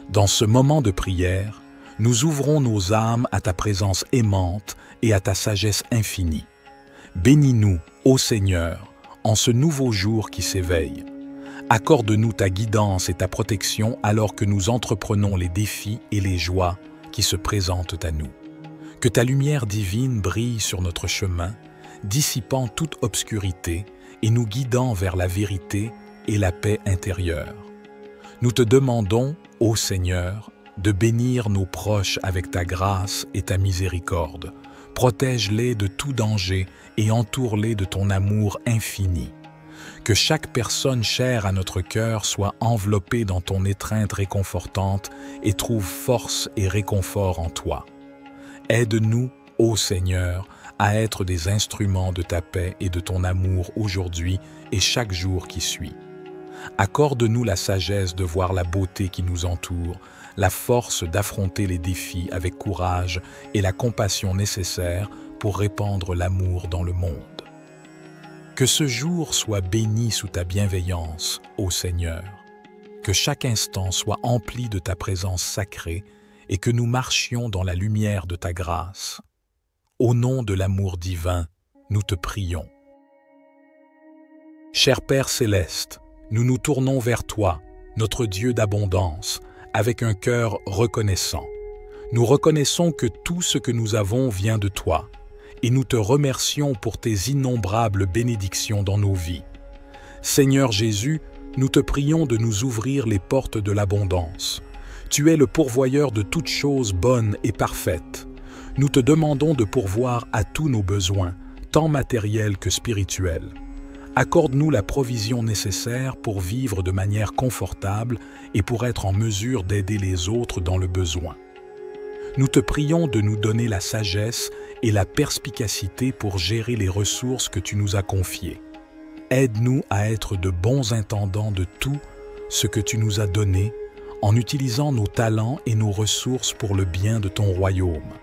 Dans ce moment de prière, nous ouvrons nos âmes à ta présence aimante et à ta sagesse infinie. Bénis-nous, ô Seigneur, en ce nouveau jour qui s'éveille. Accorde-nous ta guidance et ta protection alors que nous entreprenons les défis et les joies qui se présentent à nous. Que ta lumière divine brille sur notre chemin, dissipant toute obscurité et nous guidant vers la vérité et la paix intérieure. Nous te demandons, ô Seigneur, de bénir nos proches avec ta grâce et ta miséricorde. Protège-les de tout danger et entoure-les de ton amour infini. Que chaque personne chère à notre cœur soit enveloppée dans ton étreinte réconfortante et trouve force et réconfort en toi. Aide-nous, ô Seigneur, à être des instruments de ta paix et de ton amour aujourd'hui et chaque jour qui suit. Accorde-nous la sagesse de voir la beauté qui nous entoure, la force d'affronter les défis avec courage et la compassion nécessaire pour répandre l'amour dans le monde. Que ce jour soit béni sous ta bienveillance, ô Seigneur. Que chaque instant soit empli de ta présence sacrée et que nous marchions dans la lumière de ta grâce. Au nom de l'amour divin, nous te prions. Cher Père céleste, nous nous tournons vers toi, notre Dieu d'abondance, avec un cœur reconnaissant. Nous reconnaissons que tout ce que nous avons vient de toi, et nous te remercions pour tes innombrables bénédictions dans nos vies. Seigneur Jésus, nous te prions de nous ouvrir les portes de l'abondance. Tu es le pourvoyeur de toutes choses bonnes et parfaites. Nous te demandons de pourvoir à tous nos besoins, tant matériels que spirituels. Accorde-nous la provision nécessaire pour vivre de manière confortable et pour être en mesure d'aider les autres dans le besoin. Nous te prions de nous donner la sagesse et la perspicacité pour gérer les ressources que tu nous as confiées. Aide-nous à être de bons intendants de tout ce que tu nous as donné en utilisant nos talents et nos ressources pour le bien de ton royaume.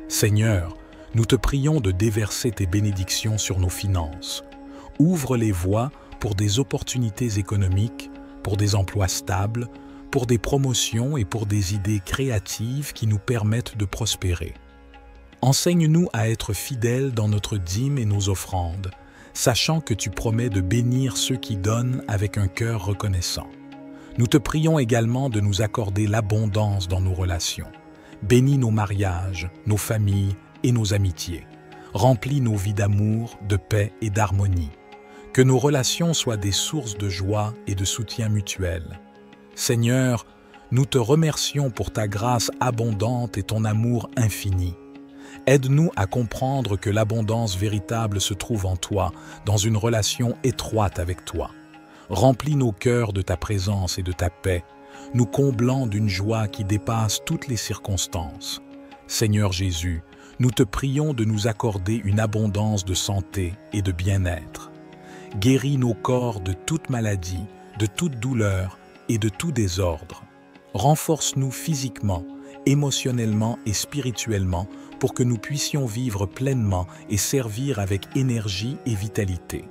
Seigneur, nous te prions de déverser tes bénédictions sur nos finances. Ouvre les voies pour des opportunités économiques, pour des emplois stables, pour des promotions et pour des idées créatives qui nous permettent de prospérer. Enseigne-nous à être fidèles dans notre dîme et nos offrandes, sachant que tu promets de bénir ceux qui donnent avec un cœur reconnaissant. Nous te prions également de nous accorder l'abondance dans nos relations. Bénis nos mariages, nos familles et nos amitiés. Remplis nos vies d'amour, de paix et d'harmonie. Que nos relations soient des sources de joie et de soutien mutuel. Seigneur, nous te remercions pour ta grâce abondante et ton amour infini. Aide-nous à comprendre que l'abondance véritable se trouve en toi, dans une relation étroite avec toi. Remplis nos cœurs de ta présence et de ta paix, nous comblant d'une joie qui dépasse toutes les circonstances. Seigneur Jésus, nous te prions de nous accorder une abondance de santé et de bien-être. Guéris nos corps de toute maladie, de toute douleur et de tout désordre. Renforce-nous physiquement, émotionnellement et spirituellement pour que nous puissions vivre pleinement et servir avec énergie et vitalité.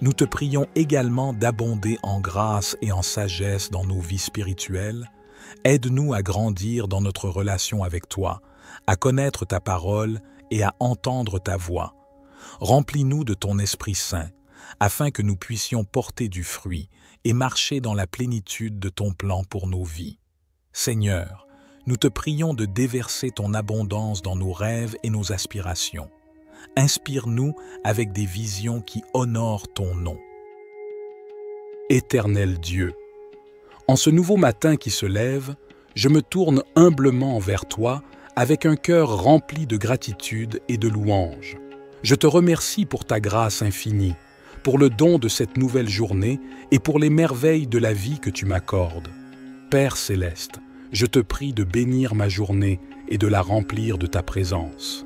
Nous te prions également d'abonder en grâce et en sagesse dans nos vies spirituelles. Aide-nous à grandir dans notre relation avec toi, à connaître ta parole et à entendre ta voix. Remplis-nous de ton Esprit Saint, afin que nous puissions porter du fruit et marcher dans la plénitude de ton plan pour nos vies. Seigneur, nous te prions de déverser ton abondance dans nos rêves et nos aspirations. Inspire-nous avec des visions qui honorent ton nom. Éternel Dieu, en ce nouveau matin qui se lève, je me tourne humblement vers toi avec un cœur rempli de gratitude et de louange. Je te remercie pour ta grâce infinie, pour le don de cette nouvelle journée et pour les merveilles de la vie que tu m'accordes. Père céleste, je te prie de bénir ma journée et de la remplir de ta présence.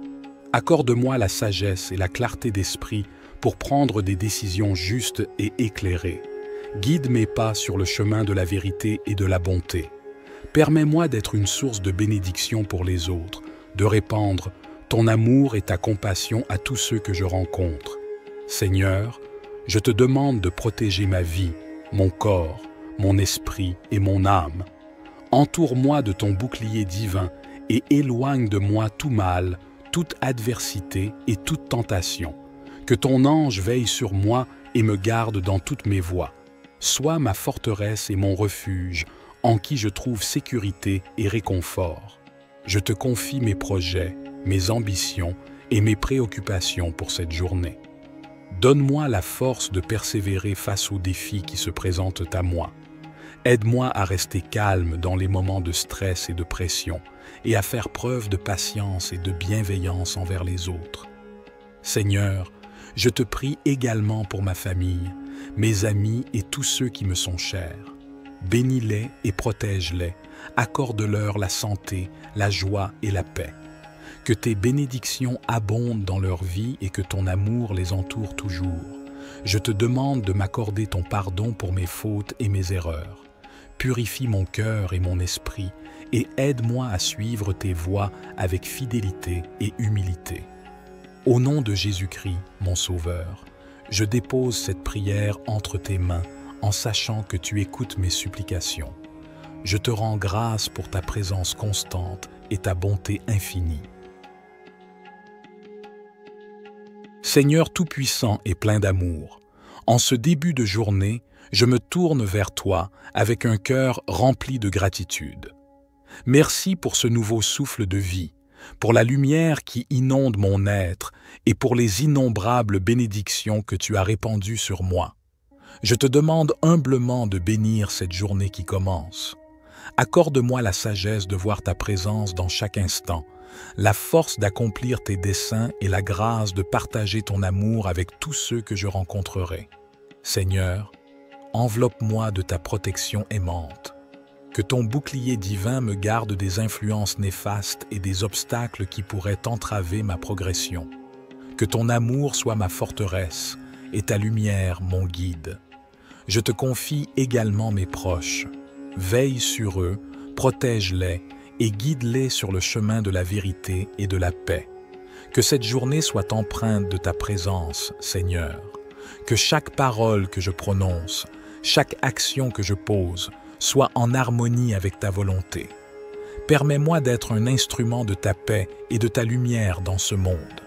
Accorde-moi la sagesse et la clarté d'esprit pour prendre des décisions justes et éclairées. Guide mes pas sur le chemin de la vérité et de la bonté. Permets-moi d'être une source de bénédiction pour les autres, de répandre ton amour et ta compassion à tous ceux que je rencontre. Seigneur, je te demande de protéger ma vie, mon corps, mon esprit et mon âme. Entoure-moi de ton bouclier divin et éloigne de moi tout mal, toute adversité et toute tentation. Que ton ange veille sur moi et me garde dans toutes mes voies. Sois ma forteresse et mon refuge, en qui je trouve sécurité et réconfort. Je te confie mes projets, mes ambitions et mes préoccupations pour cette journée. Donne-moi la force de persévérer face aux défis qui se présentent à moi. Aide-moi à rester calme dans les moments de stress et de pression et à faire preuve de patience et de bienveillance envers les autres. Seigneur, je te prie également pour ma famille, mes amis et tous ceux qui me sont chers. Bénis-les et protège-les, accorde-leur la santé, la joie et la paix. Que tes bénédictions abondent dans leur vie et que ton amour les entoure toujours. Je te demande de m'accorder ton pardon pour mes fautes et mes erreurs. Purifie mon cœur et mon esprit et aide-moi à suivre tes voies avec fidélité et humilité. Au nom de Jésus-Christ, mon Sauveur, je dépose cette prière entre tes mains en sachant que tu écoutes mes supplications. Je te rends grâce pour ta présence constante et ta bonté infinie. Seigneur Tout-Puissant et plein d'amour, en ce début de journée, je me tourne vers toi avec un cœur rempli de gratitude. Merci pour ce nouveau souffle de vie, pour la lumière qui inonde mon être et pour les innombrables bénédictions que tu as répandues sur moi. Je te demande humblement de bénir cette journée qui commence. Accorde-moi la sagesse de voir ta présence dans chaque instant, la force d'accomplir tes desseins et la grâce de partager ton amour avec tous ceux que je rencontrerai. Seigneur, enveloppe-moi de ta protection aimante. Que ton bouclier divin me garde des influences néfastes et des obstacles qui pourraient entraver ma progression. Que ton amour soit ma forteresse et ta lumière mon guide. Je te confie également mes proches. Veille sur eux, protège-les et guide-les sur le chemin de la vérité et de la paix. Que cette journée soit empreinte de ta présence, Seigneur. Que chaque parole que je prononce, chaque action que je pose, soit en harmonie avec ta volonté. Permets-moi d'être un instrument de ta paix et de ta lumière dans ce monde.